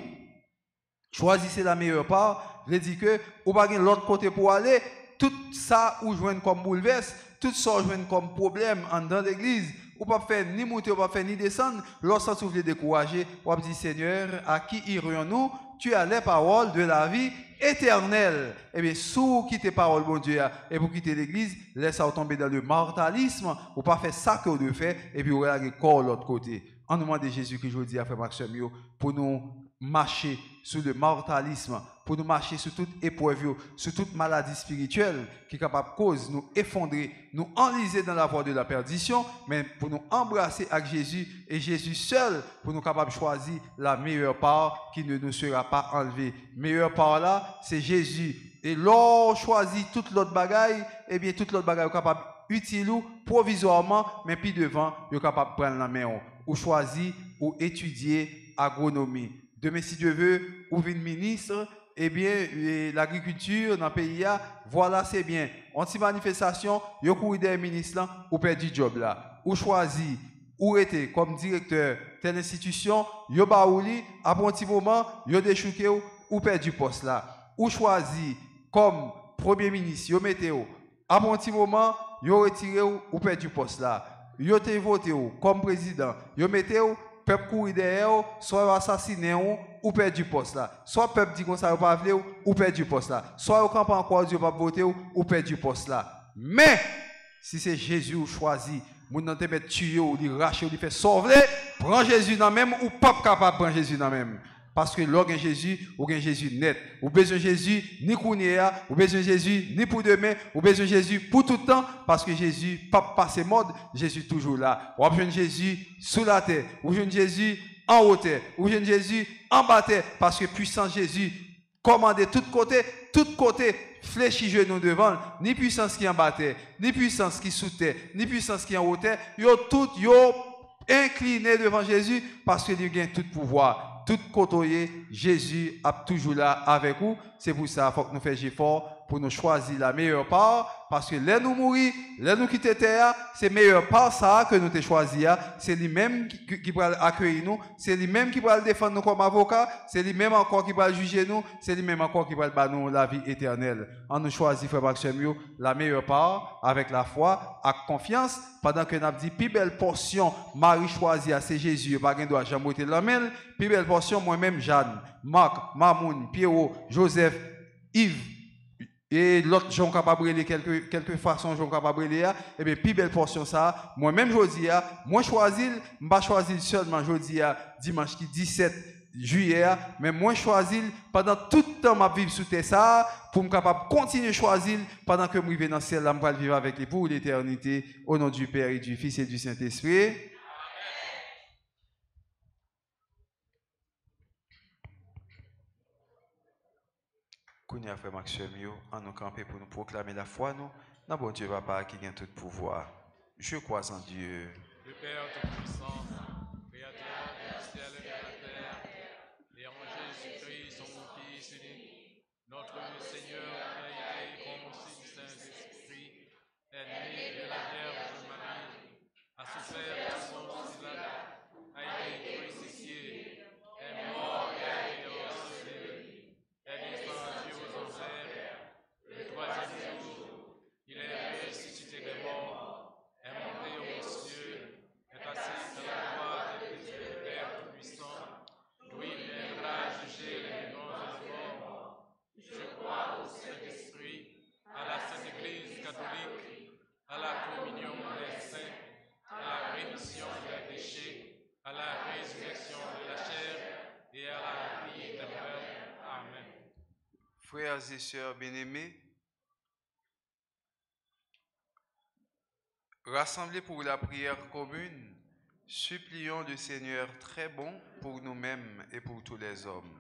choisissez la meilleure part, veut dire que ou pas l'autre côté pour aller, tout ça ou joindre comme bouleverse, tout ça joindre comme problème en dans l'église, ou pas faire ni monter, ou pas faire ni descendre, lorsque vous voulez décourager, ou dire Seigneur, à qui irions-nous? Tu as les paroles de la vie éternelle. Eh bien, si vous quittez la parole, bon Dieu, et vous quittez l'église, laissez-vous tomber dans le mortalisme, ou pas faire ça que vous devez faire, et puis vous regardez encore l'autre côté. En nous demandant Jésus que je dis à Frère Maxime, pour nous marcher sur le mortalisme, pour nous marcher sur toute épreuve, sur toute maladie spirituelle qui est capable de cause nous effondrer, nous enliser dans la voie de la perdition, mais pour nous embrasser avec Jésus et Jésus seul, pour nous capables de choisir la meilleure part qui ne nous sera pas enlevée. Meilleure part là, c'est Jésus. Et l'on choisit toute l'autre bagaille, et bien toute l'autre bagaille est capable utile ou provisoirement, mais puis devant, est capable de prendre la main ou choisir ou étudier agronomie. Demain, si Dieu veut, ou une ministre, eh bien, l'agriculture dans le pays, voilà, c'est bien. En petite manifestation, vous courez des ministres, ou perdez du job là. Ou choisi, ou été comme directeur telle institution, vous baouli, après un petit moment, vous déchouquez ou perdez du poste là. Ou choisi comme premier ministre, vous mettez après un petit moment, vous retirez ou perdez du poste là. Vous avez voté comme président, vous mettez peuple courir derrière, soit assassiné ou perdre du poste là. Soit peuple dit qu'on ça pas vle ou perdre du poste là. Soit au camp encore Dieu pas voter ou perdre du poste là. Mais si c'est Jésus ou choisi, moun nan te met tuer ou li racher ou li fait sauver, prends Jésus dans même ou pas capable prendre Jésus dans même. Parce que l'organe Jésus, ou gen Jésus net. Ou besoin Jésus ni kounia, ou besoin Jésus ni pour demain, ou besoin Jésus pour tout le temps, parce que Jésus pas passé mode, Jésus toujours là. Ou besoin Jésus sous la terre, ou besoin Jésus en hauteur, ou besoin Jésus en bas terre, parce que puissance Jésus commande de tout côté, fléchit genou devant, ni puissance qui en bas terre, ni puissance qui sous terre, ni puissance qui en hauteur, yo tout yo incliné devant Jésus, parce que il gagne tout pouvoir. Tout côté, Jésus est toujours là avec vous. C'est pour ça qu'il faut que nous fassions effort pour nous choisir la meilleure part. Parce que là nous mourir, là nous quitter terre, c'est la meilleure part ça que nous avons choisi. C'est lui-même qui va accueillir nous. C'est lui-même qui va défendre nous comme avocat. C'est lui-même encore qui va juger nous. C'est lui-même encore qui va nous la vie éternelle. On nous choisit, frère Maxime, la meilleure part avec la foi, avec confiance. Pendant que nous avons dit, plus belle portion, Marie choisit, c'est Jésus. Pas de doit jamais être la même. Plus belle portion, moi-même, Jeanne, Marc, Mamoun, Pierrot, Joseph, Yves. Et l'autre, j'en capable de quelques façons, j'en capable de et bien, plus belle portion ça. Moi-même, je dis, moi choisir, je ne choisir seulement, je dis, dimanche qui 17 juillet, mais moi choisi pendant tout le temps ma vivre sous terre ça pour me capable continuer à choisir pendant que je vais dans le ciel là, je vais vivre avec lui pour l'éternité au nom du Père et du Fils et du Saint-Esprit. Kounia frère Maxime, en nous camper pour nous proclamer la foi, nous, dans bon Dieu Papa qui a tout pouvoir. Je crois en Dieu. Le Père Tout-Puissant, Créateur du ciel et de la terre, et en Jésus-Christ, son Fils unique, notre Seigneur qui a été conçu du Saint-Esprit, est né de la Vierge Marie, a souffert sous Ponce Pilate, a été crucifié, est mort et a été ensevelie, est descendu aux enfers, le troisième jour, il est ressuscité des morts, est monté aux cieux, est assis à la droite des yeux du Père Tout-Puissant, d'où il viendra juger les vivants et les morts. Je crois au Saint-Esprit, à la Sainte Église catholique, à la communion des saints, à la rémission des péchés, à la résurrection de la chair et à la vie éternelle. Amen. Frères et sœurs bien-aimés, rassemblés pour la prière commune, supplions le Seigneur très bon pour nous-mêmes et pour tous les hommes.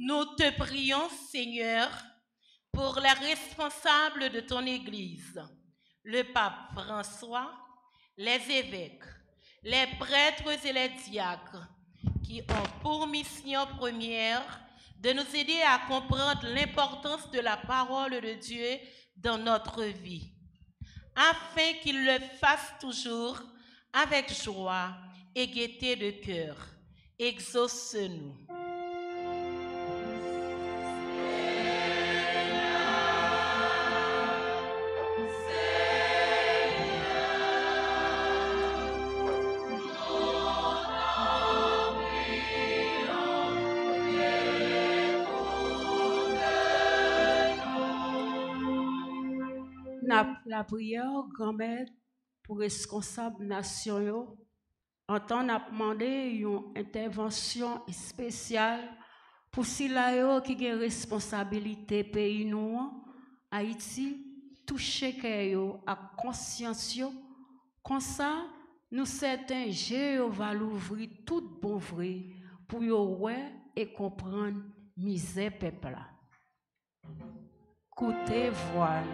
Nous te prions, Seigneur, pour les responsables de ton Église, le pape François, les évêques, les prêtres et les diacres, qui ont pour mission première de nous aider à comprendre l'importance de la parole de Dieu dans notre vie, afin qu'ils le fassent toujours avec joie et gaieté de cœur. Exauce-nous. La prière, grand-mère, pour responsable nation, en temps n'a demandé une intervention spéciale pour si là qui a responsabilité pays nous, Haïti, toucher que à conscience, comme ça, nous certains Dieu va l'ouvrir tout bon vrai pour yo ouais et comprendre misère peuple là. Écoutez, voilà.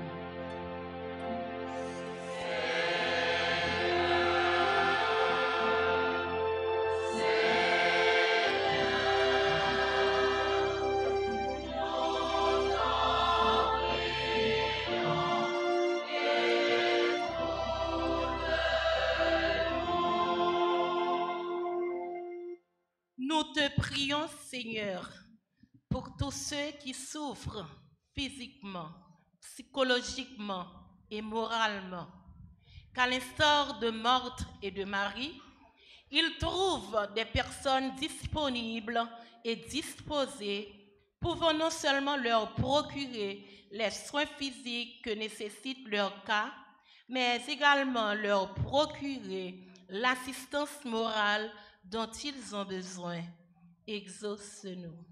Nous te prions, Seigneur, pour tous ceux qui souffrent physiquement, psychologiquement et moralement, qu'à l'instar de Marthe et de Marie, ils trouvent des personnes disponibles et disposées pouvant non seulement leur procurer les soins physiques que nécessite leur cas, mais également leur procurer l'assistance morale dont ils ont besoin. Exauce-nous.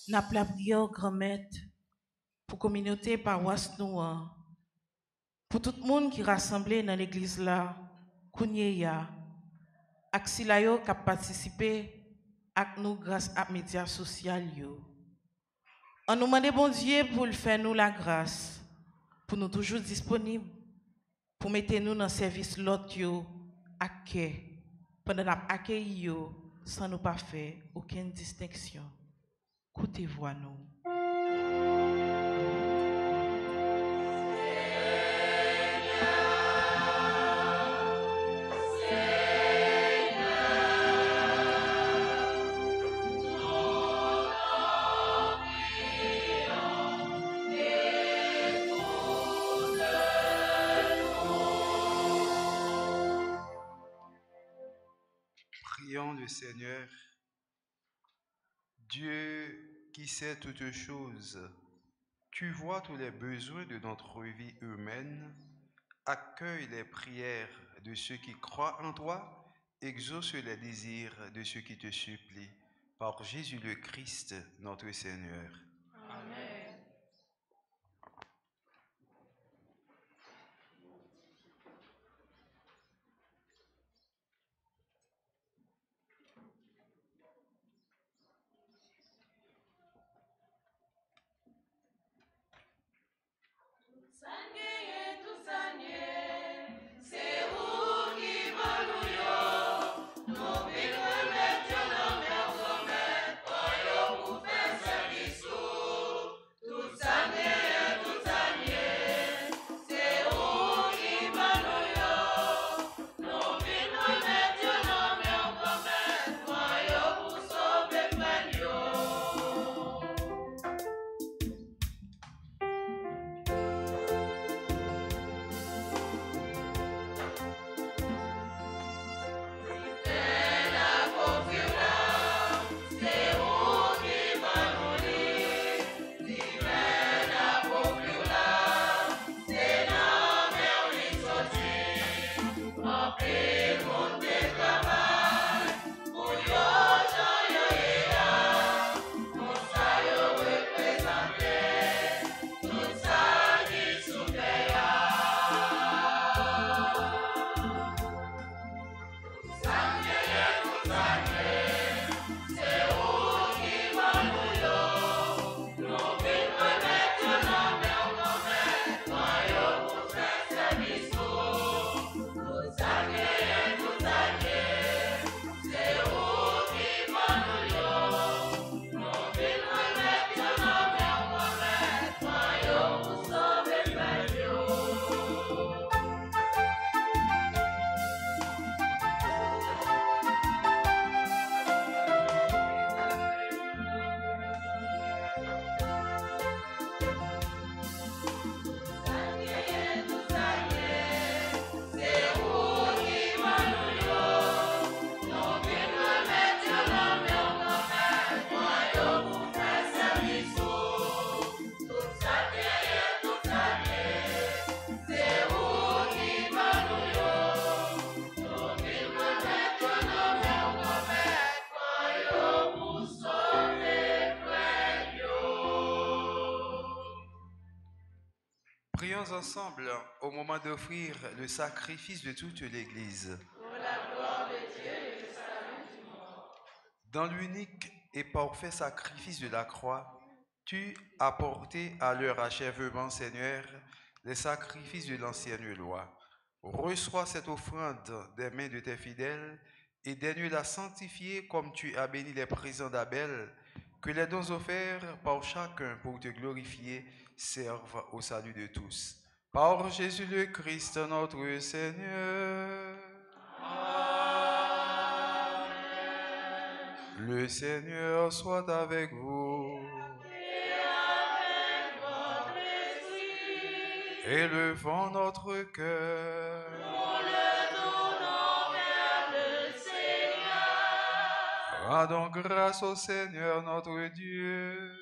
N'a la prière grand-mère pour communauté paroisse noire Pour tout le monde qui est rassemblé dans l'église là, Kounyeya, ak si la yo qui a participé avec nous grâce à médias sociaux. On nous demande bon Dieu pour le faire nous la grâce, pour nous toujours disponibles, pour mettre nous dans le service l'autre yo, à cœur, pendant qu'on accueille yo, sans nous pas faire aucune distinction. Écoutez-vous à nous. Prions le Seigneur. Dieu qui sait toutes choses, tu vois tous les besoins de notre vie humaine, accueille les prières de ceux qui croient en toi, exauce les désirs de ceux qui te supplient, par Jésus le Christ, notre Seigneur. Amen. Prions ensemble au moment d'offrir le sacrifice de toute l'Église. Pour la gloire de Dieu et le salut du monde. Dans l'unique et parfait sacrifice de la croix, tu as porté à leur achèvement, Seigneur, les sacrifices de l'ancienne loi. Reçois cette offrande des mains de tes fidèles et daigne la sanctifier comme tu as béni les présents d'Abel, que les dons offerts par chacun pour te glorifier servent au salut de tous. Par Jésus le Christ, notre Seigneur. Le Seigneur soit avec vous. Élevons notre cœur. Rendons grâce au Seigneur notre Dieu.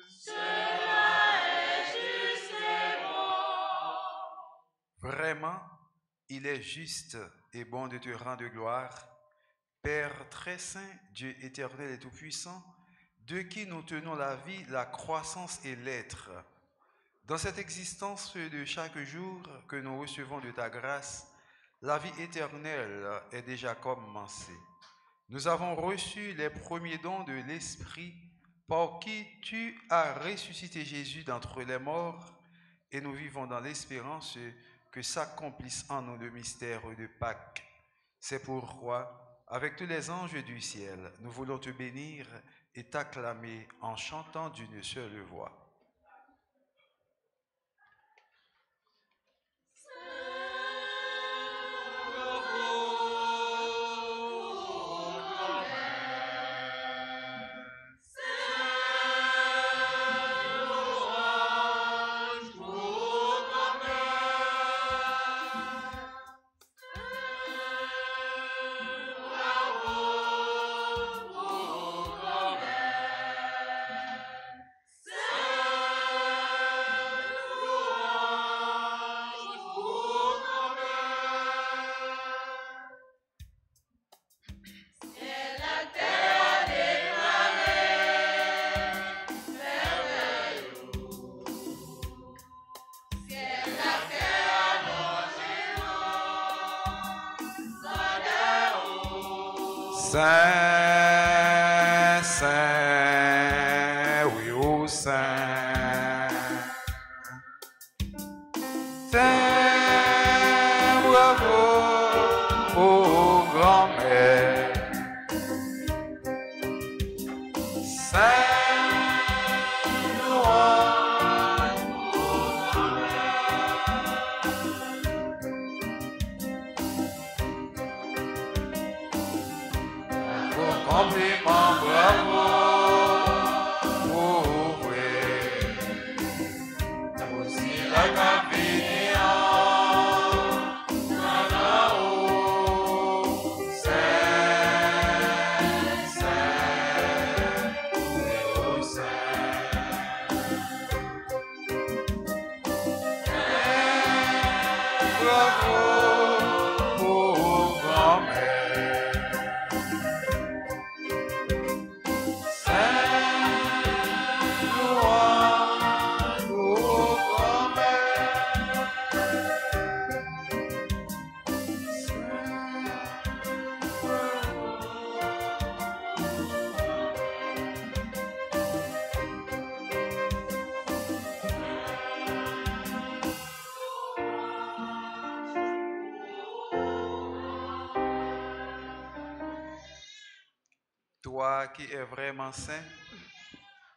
Vraiment, il est juste et bon de te rendre gloire, Père très saint, Dieu éternel et tout-puissant, de qui nous tenons la vie, la croissance et l'être. Dans cette existence de chaque jour que nous recevons de ta grâce, la vie éternelle est déjà commencée. Nous avons reçu les premiers dons de l'Esprit par qui tu as ressuscité Jésus d'entre les morts et nous vivons dans l'espérance que s'accomplisse en nous le mystère de Pâques. C'est pourquoi, avec tous les anges du ciel, nous voulons te bénir et t'acclamer en chantant d'une seule voix. Saint, Saint, oui, ô Saint. Saint, bravo, ô grand-mère. Saint, louange, ô compliment, bravo, oh ouais. Aussi la capilla, Nanao, Saint, Saint, oh Saint. Bravo, oh grand-mère. Toi qui es vraiment saint,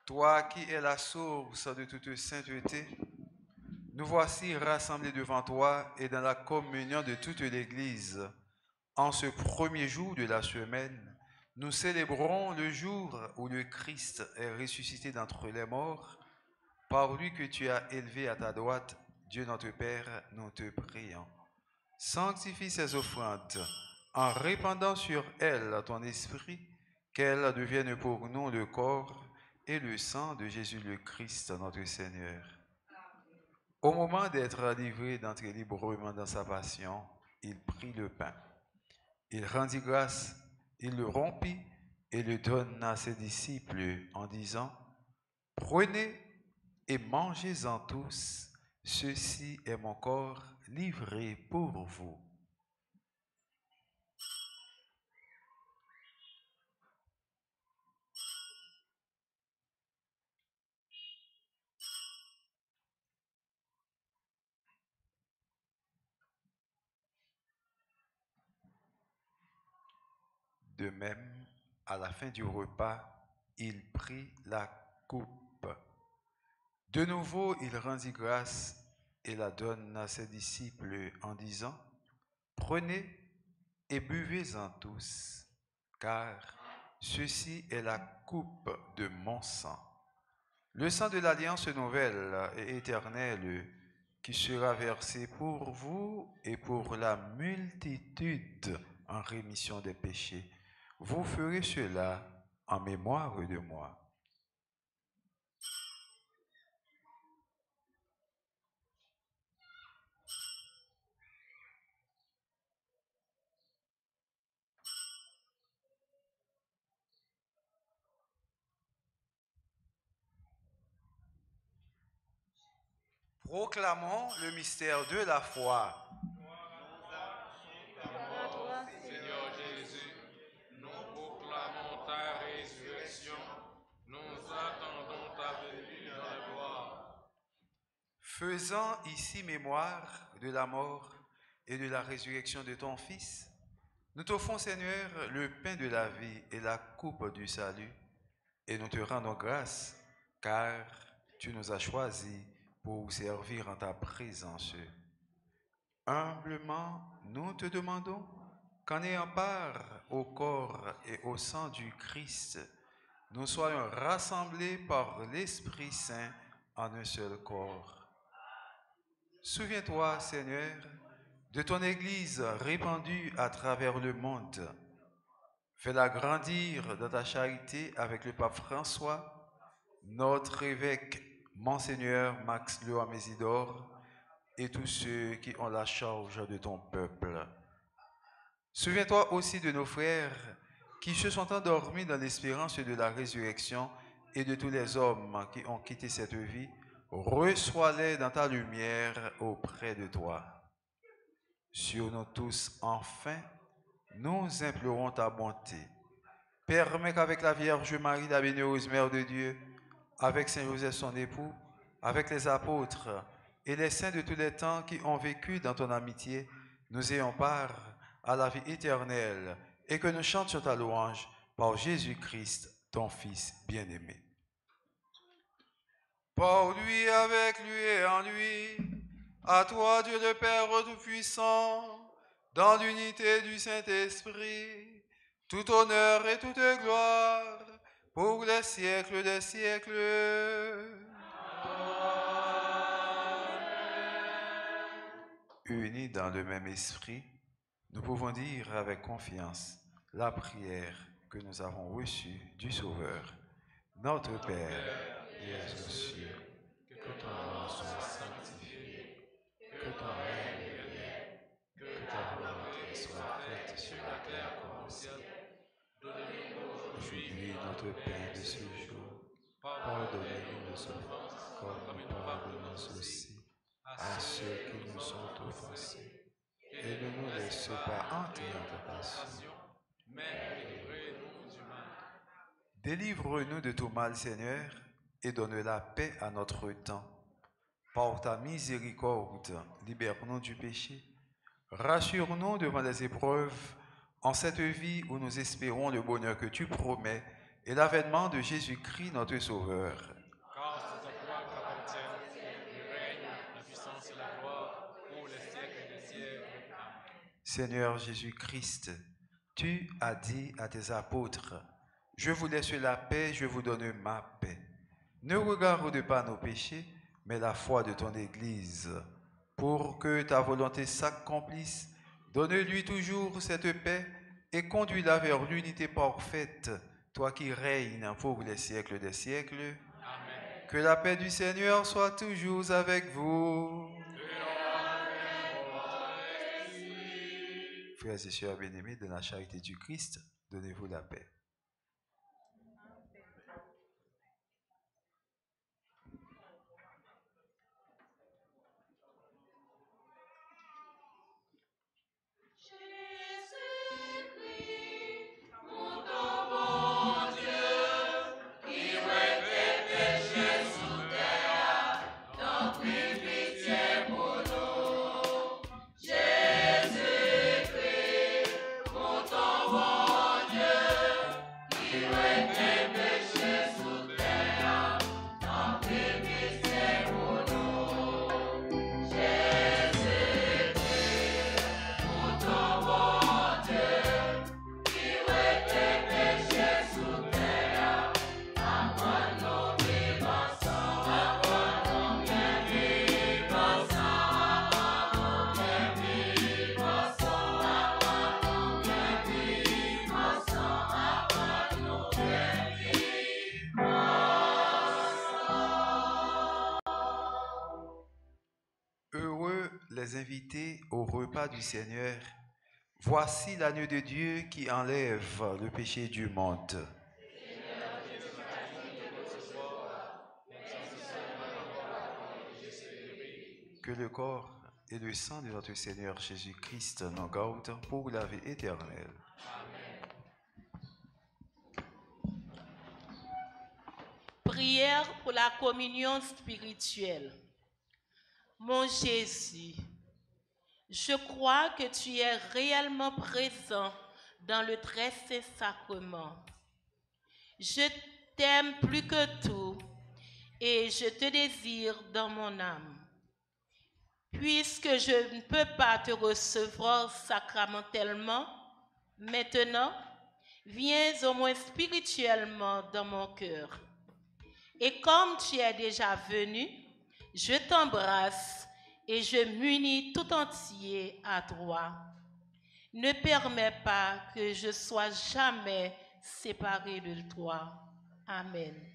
toi qui es la source de toute sainteté, nous voici rassemblés devant toi et dans la communion de toute l'Église. En ce premier jour de la semaine, nous célébrons le jour où le Christ est ressuscité d'entre les morts. Par lui que tu as élevé à ta droite, Dieu notre Père, nous te prions. Sanctifie ces offrandes en répandant sur elles ton esprit, qu'elles deviennent pour nous le corps et le sang de Jésus le Christ, notre Seigneur. Au moment d'être livré, d'entrer librement dans sa passion, il prit le pain. Il rendit grâce, il le rompit et le donna à ses disciples en disant, « Prenez et mangez-en tous, ceci est mon corps livré pour vous. » De même, à la fin du repas, il prit la coupe. De nouveau, il rendit grâce et la donna à ses disciples en disant, « Prenez et buvez-en tous, car ceci est la coupe de mon sang, le sang de l'alliance nouvelle et éternelle qui sera versé pour vous et pour la multitude en rémission des péchés. Vous ferez cela en mémoire de moi. » Proclamons le mystère de la foi. À toi, Seigneur Jésus, nous proclamons ta résurrection, nous attendons ta venue dans la gloire. Faisant ici mémoire de la mort et de la résurrection de ton Fils, nous t'offrons, Seigneur, le pain de la vie et la coupe du salut, et nous te rendons grâce, car tu nous as choisis pour servir en ta présence. Humblement, nous te demandons qu'en ayant part au corps et au sang du Christ, nous soyons rassemblés par l'Esprit Saint en un seul corps. Souviens-toi, Seigneur, de ton Église répandue à travers le monde. Fais-la grandir dans ta charité avec le pape François, notre évêque, Monseigneur Max Loa-Mésidor, et tous ceux qui ont la charge de ton peuple. Souviens-toi aussi de nos frères qui se sont endormis dans l'espérance de la résurrection et de tous les hommes qui ont quitté cette vie. Reçois-les dans ta lumière auprès de toi. Sur nous tous, enfin, nous implorons ta bonté. Permets qu'avec la Vierge Marie, la bienheureuse Mère de Dieu, avec Saint Joseph son époux, avec les apôtres et les saints de tous les temps qui ont vécu dans ton amitié, nous ayons part à la vie éternelle et que nous chantions ta louange par Jésus-Christ, ton Fils bien-aimé. Par lui, avec lui et en lui, à toi, Dieu le Père Tout-Puissant, dans l'unité du Saint-Esprit, tout honneur et toute gloire, pour les siècles des siècles. Unis dans le même esprit, nous pouvons dire avec confiance la prière que nous avons reçue du Sauveur. Notre Père, qui es aux cieux, que ton nom soit sanctifié, que ton règne vienne, que ta volonté soit faite sur la terre comme au ciel. Donne-nous aujourd'hui notre pain de ce jour. Pardonnez-nous nos offenses, comme nous pardonnons aussi à ceux qui nous ont offensés. Et ne nous laisse pas entrer en tentation, mais délivrez-nous du mal. Délivre-nous de tout mal, Seigneur, et donne la paix à notre temps. Par ta miséricorde, libère-nous du péché. Rassure-nous devant les épreuves, en cette vie où nous espérons le bonheur que tu promets et l'avènement de Jésus-Christ, notre Sauveur. Car c'est à toi qu'appartiennent le règne, la puissance et la gloire pour les siècles des siècles. Amen. Seigneur Jésus-Christ, tu as dit à tes apôtres, « Je vous laisse la paix, je vous donne ma paix. Ne regarde pas nos péchés, mais la foi de ton Église. Pour que ta volonté s'accomplisse, donne-lui toujours cette paix et conduis-la vers l'unité parfaite, toi qui règnes pour les siècles des siècles. Amen. Que la paix du Seigneur soit toujours avec vous. Frères et sœurs bien-aimés, de la charité du Christ, donnez-vous la paix. Les invités au repas du Seigneur. Voici l'agneau de Dieu qui enlève le péché du monde. que le corps et le sang de notre Seigneur Jésus-Christ nous gardent pour la vie éternelle. Prière pour la communion spirituelle. Mon Jésus, je crois que tu es réellement présent dans le très saint sacrement. Je t'aime plus que tout et je te désire dans mon âme. Puisque je ne peux pas te recevoir sacramentellement, maintenant, viens au moins spirituellement dans mon cœur. Et comme tu es déjà venu, je t'embrasse et je m'unis tout entier à toi. Ne permets pas que je sois jamais séparé de toi. Amen.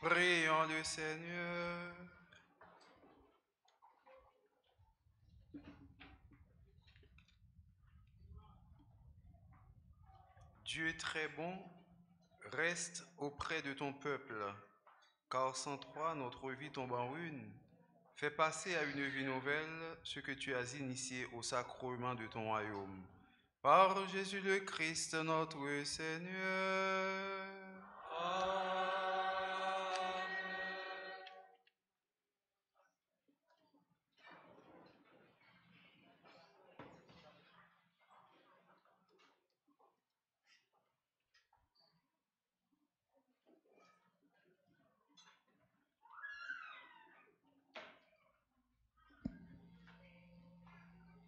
Prions le Seigneur. Dieu très bon, reste auprès de ton peuple, car sans toi, notre vie tombe en ruine. Fais passer à une vie nouvelle ce que tu as initié au sacrement de ton royaume. Par Jésus le Christ, notre Seigneur.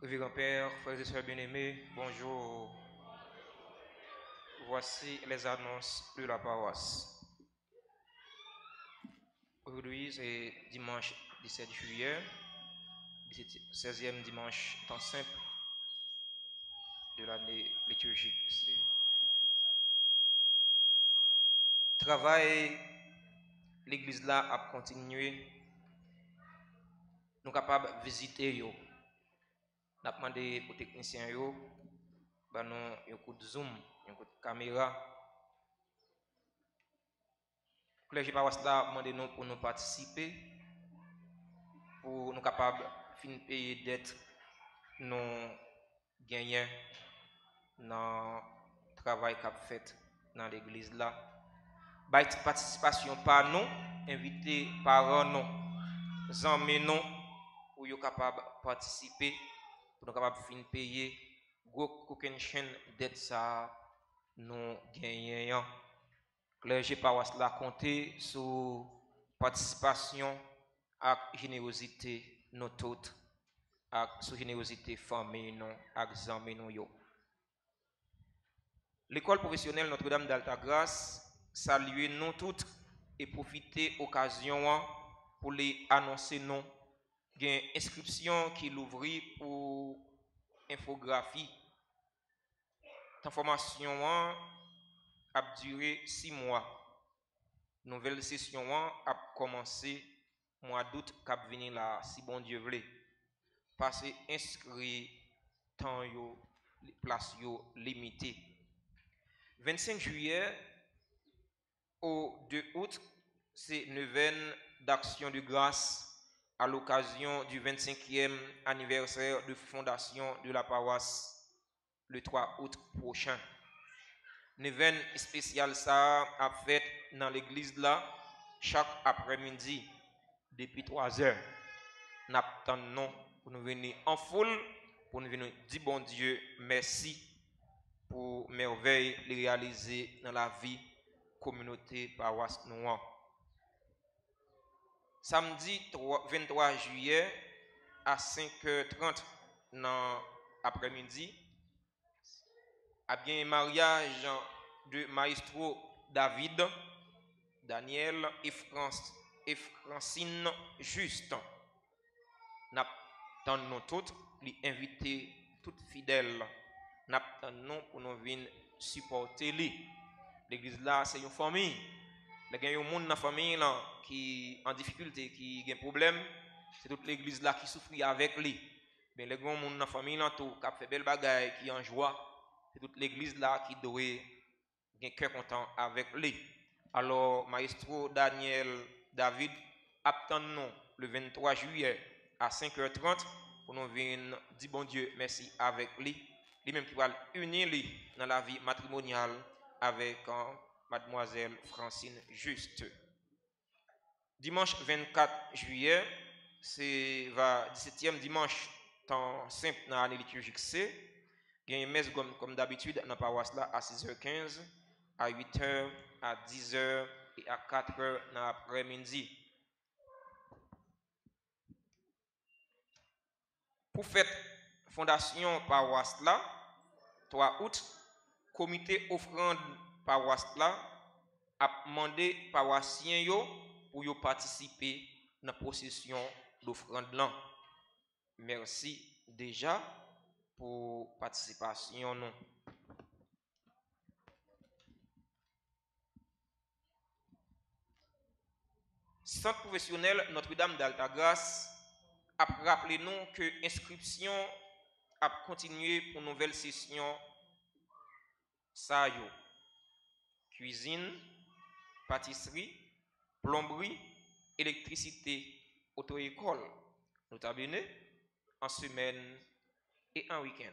Révérend Père, frères et sœurs bien-aimés, bonjour. Voici les annonces de la paroisse. Aujourd'hui, c'est dimanche 17 juillet, 16e dimanche temps simple de l'année liturgique. Travail, l'église là a continué. Nous sommes capables de visiter. Nous avons demandé aux techniciens de nous un coup de zoom, un coup de caméra. Le clergé paroisse là a demandé nous pour nous participer, pour nous capables de payer d'être nous gagnants dans le travail qu'a fait dans l'église là. Participation par nous, invité par nous, amis nous, pour être capable de participer, pour nous capable de payer aucune chaîne d'être ça nous gagnants. Clergé paroisse là compter sur participation et générosité nous toutes, sur générosité famille nous, et amis nous. L'école professionnelle Notre-Dame d'Altagrace salue nous toutes et profiter occasion pour les annoncer nous. Il y a une inscription qui l'ouvrit pour infographie. La formation a duré 6 mois. Nouvelle session a commencé mois d'août cap venir là si bon Dieu veut. Passer inscrit temps yo place yo limité. 25 juillet au 2 août, c'est neuvaine d'action de grâce à l'occasion du 25e anniversaire de fondation de la paroisse le 3 août prochain. Neuvaine spéciale ça a fait dans l'église là chaque après-midi depuis 3 heures. Nous attendons pour nous venir en foule, pour nous venir dire bon Dieu merci pour merveille les réaliser dans la vie communauté paroisse noire. Samedi 23 juillet à 5h30 dans l'après-midi, a bien un mariage de maestro David, Daniel et Francine Juste. Nous attendons toutes les invités, toutes fidèles. Nous attendons pour nous venir supporter les. L'église là, c'est une famille. Il y a des gens dans la famille là, qui en difficulté, qui ont des problèmes. C'est toute l'église là qui souffre avec lui. Mais les gens dans la famille là, qui fait belle bagaille, qui en joie. C'est toute l'église là qui doit avoir cœur content avec lui. Alors, maestro Daniel David, attendons le 23 juillet à 5h30 pour nous venir dire bon Dieu merci avec lui. Lui-même qui va unir lui dans la vie matrimoniale avec mademoiselle Francine Juste. Dimanche 24 juillet, c'est le 17e dimanche temps simple dans l'année liturgique C. Il y a une messe comme d'habitude dans la paroisse là à 6h15, à 8h, à 10h et à 4h dans l'après-midi. Pour faire fondation paroisse là, 3 août, comité offrande paroisse là a demandé paroissiens yo pour yo participer dans la procession d'offrande là. Merci déjà pour participation non. Centre professionnel Notre-Dame d'Altagrace a rappelé nous que l'inscription a continué pour nouvelle session ça yo. Cuisine, pâtisserie, plomberie, électricité, auto-école, notamment en semaine et en week-end.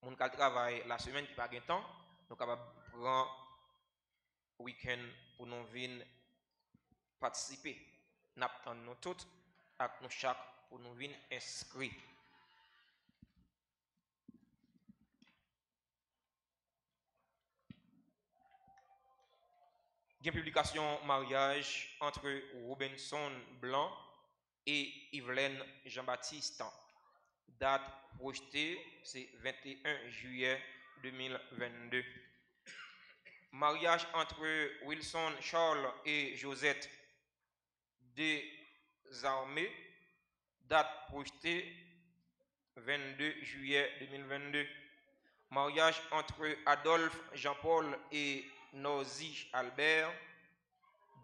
Mon qui travaille la semaine qui pas de temps, nous capable prendre week-end pour nous venir participer. Nous attendons nous toutes avec nous chaque pour nous venir inscrire. Il y a une publication mariage entre Robinson Blanc et Yvelaine Jean-Baptiste. Date projetée, c'est 21 juillet 2022. Mariage entre Wilson Charles et Josette Desarmées. Date projetée, 22 juillet 2022. Mariage entre Adolphe Jean-Paul et Nozy Albert,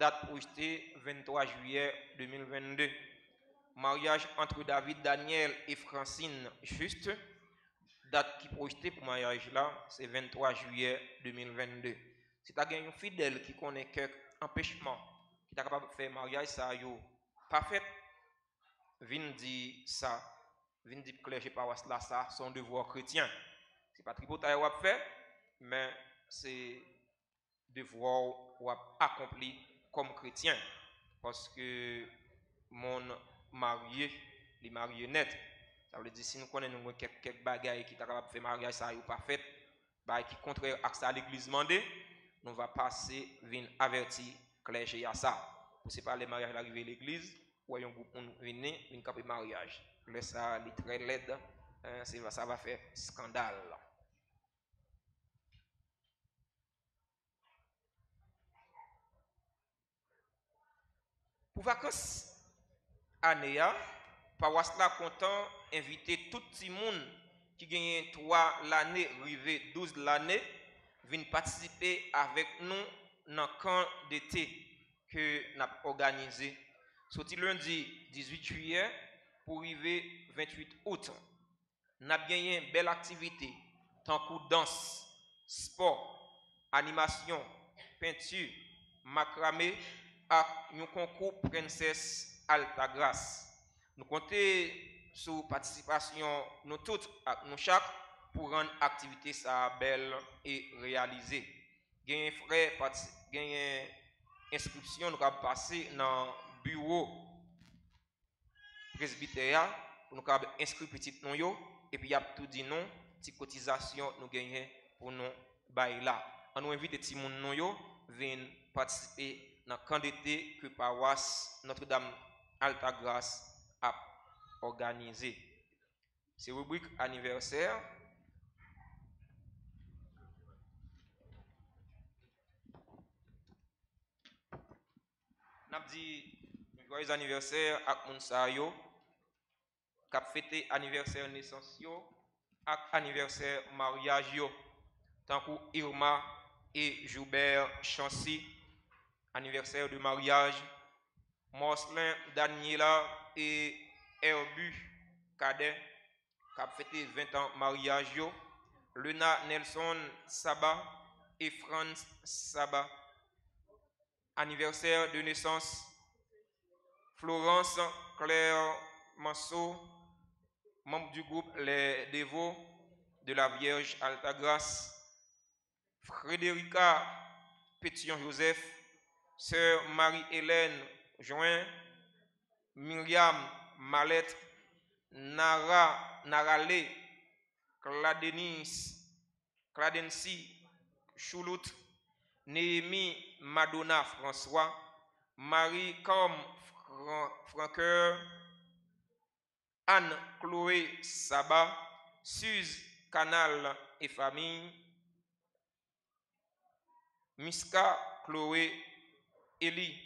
date projetée 23 juillet 2022. Mariage entre David Daniel et Francine Juste, date qui est projetée pour mariage là, c'est 23 juillet 2022. Si tu as un fidèle qui connaît quelques empêchements, qui est capable de faire mariage, ça yo pas fait, vient dire ça, vient dire clergé paroisse là, ça, son devoir chrétien. C'est pas tripotaille ou à faire, mais c'est devoir ou accompli comme chrétien. Parce que mon marié, les mariés net, ça veut dire si nous connaissons quelques bagailles qui sont capables de faire mariage, ça ou pas fait, qui est contraire à ça l'église demandé, nous va passer, venir avertir clergé à ça. Pour c'est pas les mariages arriver à l'église, ou un groupe venir, une cap de mariage. Là, ça, les très laid, ça va faire scandale. Pour vacances année, paroisse là content inviter tout le monde qui gagne 3 l'année, rivé 12 l'année, viennent participer avec nous dans le camp d'été que nous avons organisé. Sorti lundi 18 juillet pour arriver 28 août. Nous avons gagné une belle activité, tant que danse, sport, animation, peinture, macramé, et un concours Princesse Altagrace. Nous comptons sur la participation nous toutes, nous chaque, pour rendre l'activité ça belle et réalisée. Il y a un frais, il y a une inscription, nous avons passé dans le bureau presbytère, pour nous avons inscrit petit nom, et puis il y a tout dit non, petite cotisation nous gagnons pour nous bailler là. On nous invite les petits monde nous viennent participer dans le camp d'été que paroisse Notre-Dame Altagrace a organisé. C'est rubrique anniversaire. N'a dit joyeux anniversaire à Mounsayo, qui a fêté anniversaire naissance yo, ak anniversaire mariage yo, tant que Irma et Joubert Chancy, anniversaire de mariage, Morcelin Daniela et Herbu Cadet, qui a fêté 20 ans mariage yo, Lena Nelson Saba et Franz Saba, anniversaire de naissance, Florence Claire Massot, membre du groupe Les Dévots de la Vierge Altagrace, Frédérica Pétion Joseph, Sœur Marie-Hélène Join, Myriam Mallette, Narale Cladency Choulout, Néhémie Madonna François, Marie-Com Franqueur, Anne-Chloé Saba, Suze Canal et famille, Miska Chloé Eli.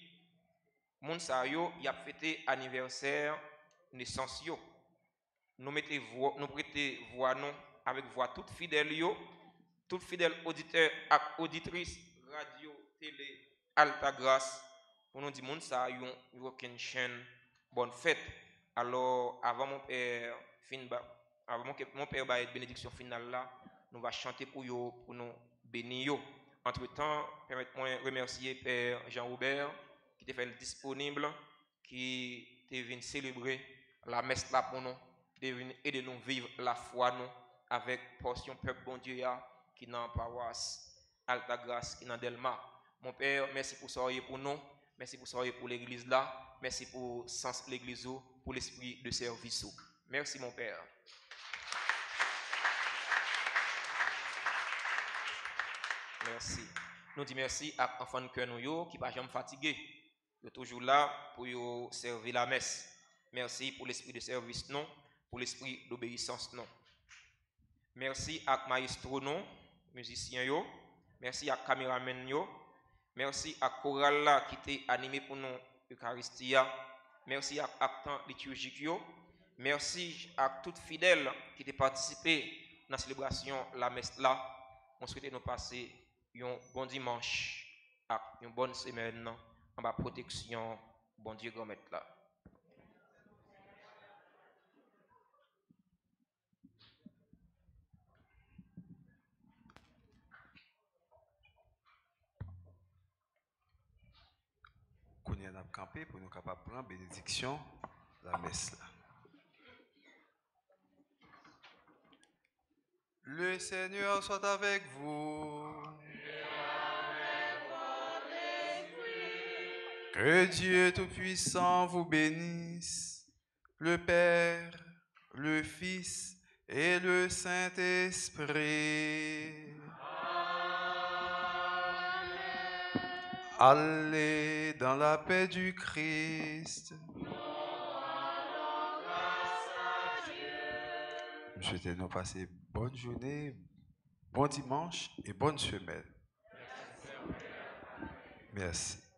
Mounsayo, y a fêté anniversaire naissance yo. Nous prêtons voix non avec voix toute fidèle yo, toute fidèle auditeur et auditrice radio télé Altagrace pour nous dire monde ça yon aucune chaîne bonne fête. Alors avant mon père avant que mon père ba bénédiction finale là, nous va chanter pour yo pour nous bénir yo. Entre-temps, permettez-moi de remercier Père Jean-Robert qui était fait disponible, qui est venu célébrer la messe là pour nous, qui est venu aider nous vivre la foi nous avec portion peuple bon Dieu qui est dans la paroisse Alta Grâce qui est dans Delma. Mon Père, merci pour ça pour nous, merci pour ça pour l'église là, merci pour sens l'église pour l'esprit de service. Merci mon Père. Merci. Nous disons merci à l'enfant de cœur nous qui ne pas jamais fatigué. Ils sont toujours là pour servir la messe. Merci pour l'esprit de service non, pour l'esprit d'obéissance non. Merci à maestro non, musicien yo. Merci à caméraman yo. Merci à chorale là qui était animé pour nous Eucharistia. Merci à acteurs liturgiques yo. Merci à toutes fidèles qui ont participé dans la célébration la messe là. On souhaite nous passer un bon dimanche et une bonne semaine en bas protection bon Dieu grand maître là. Qu'on y en a campé pour nous capables de prendre bénédiction la messe là. Le Seigneur soit avec vous. Que Dieu Tout-Puissant vous bénisse, le Père, le Fils et le Saint-Esprit. Allez dans la paix du Christ. Je souhaite nous passer bonne journée, bon dimanche et bonne semaine. Merci.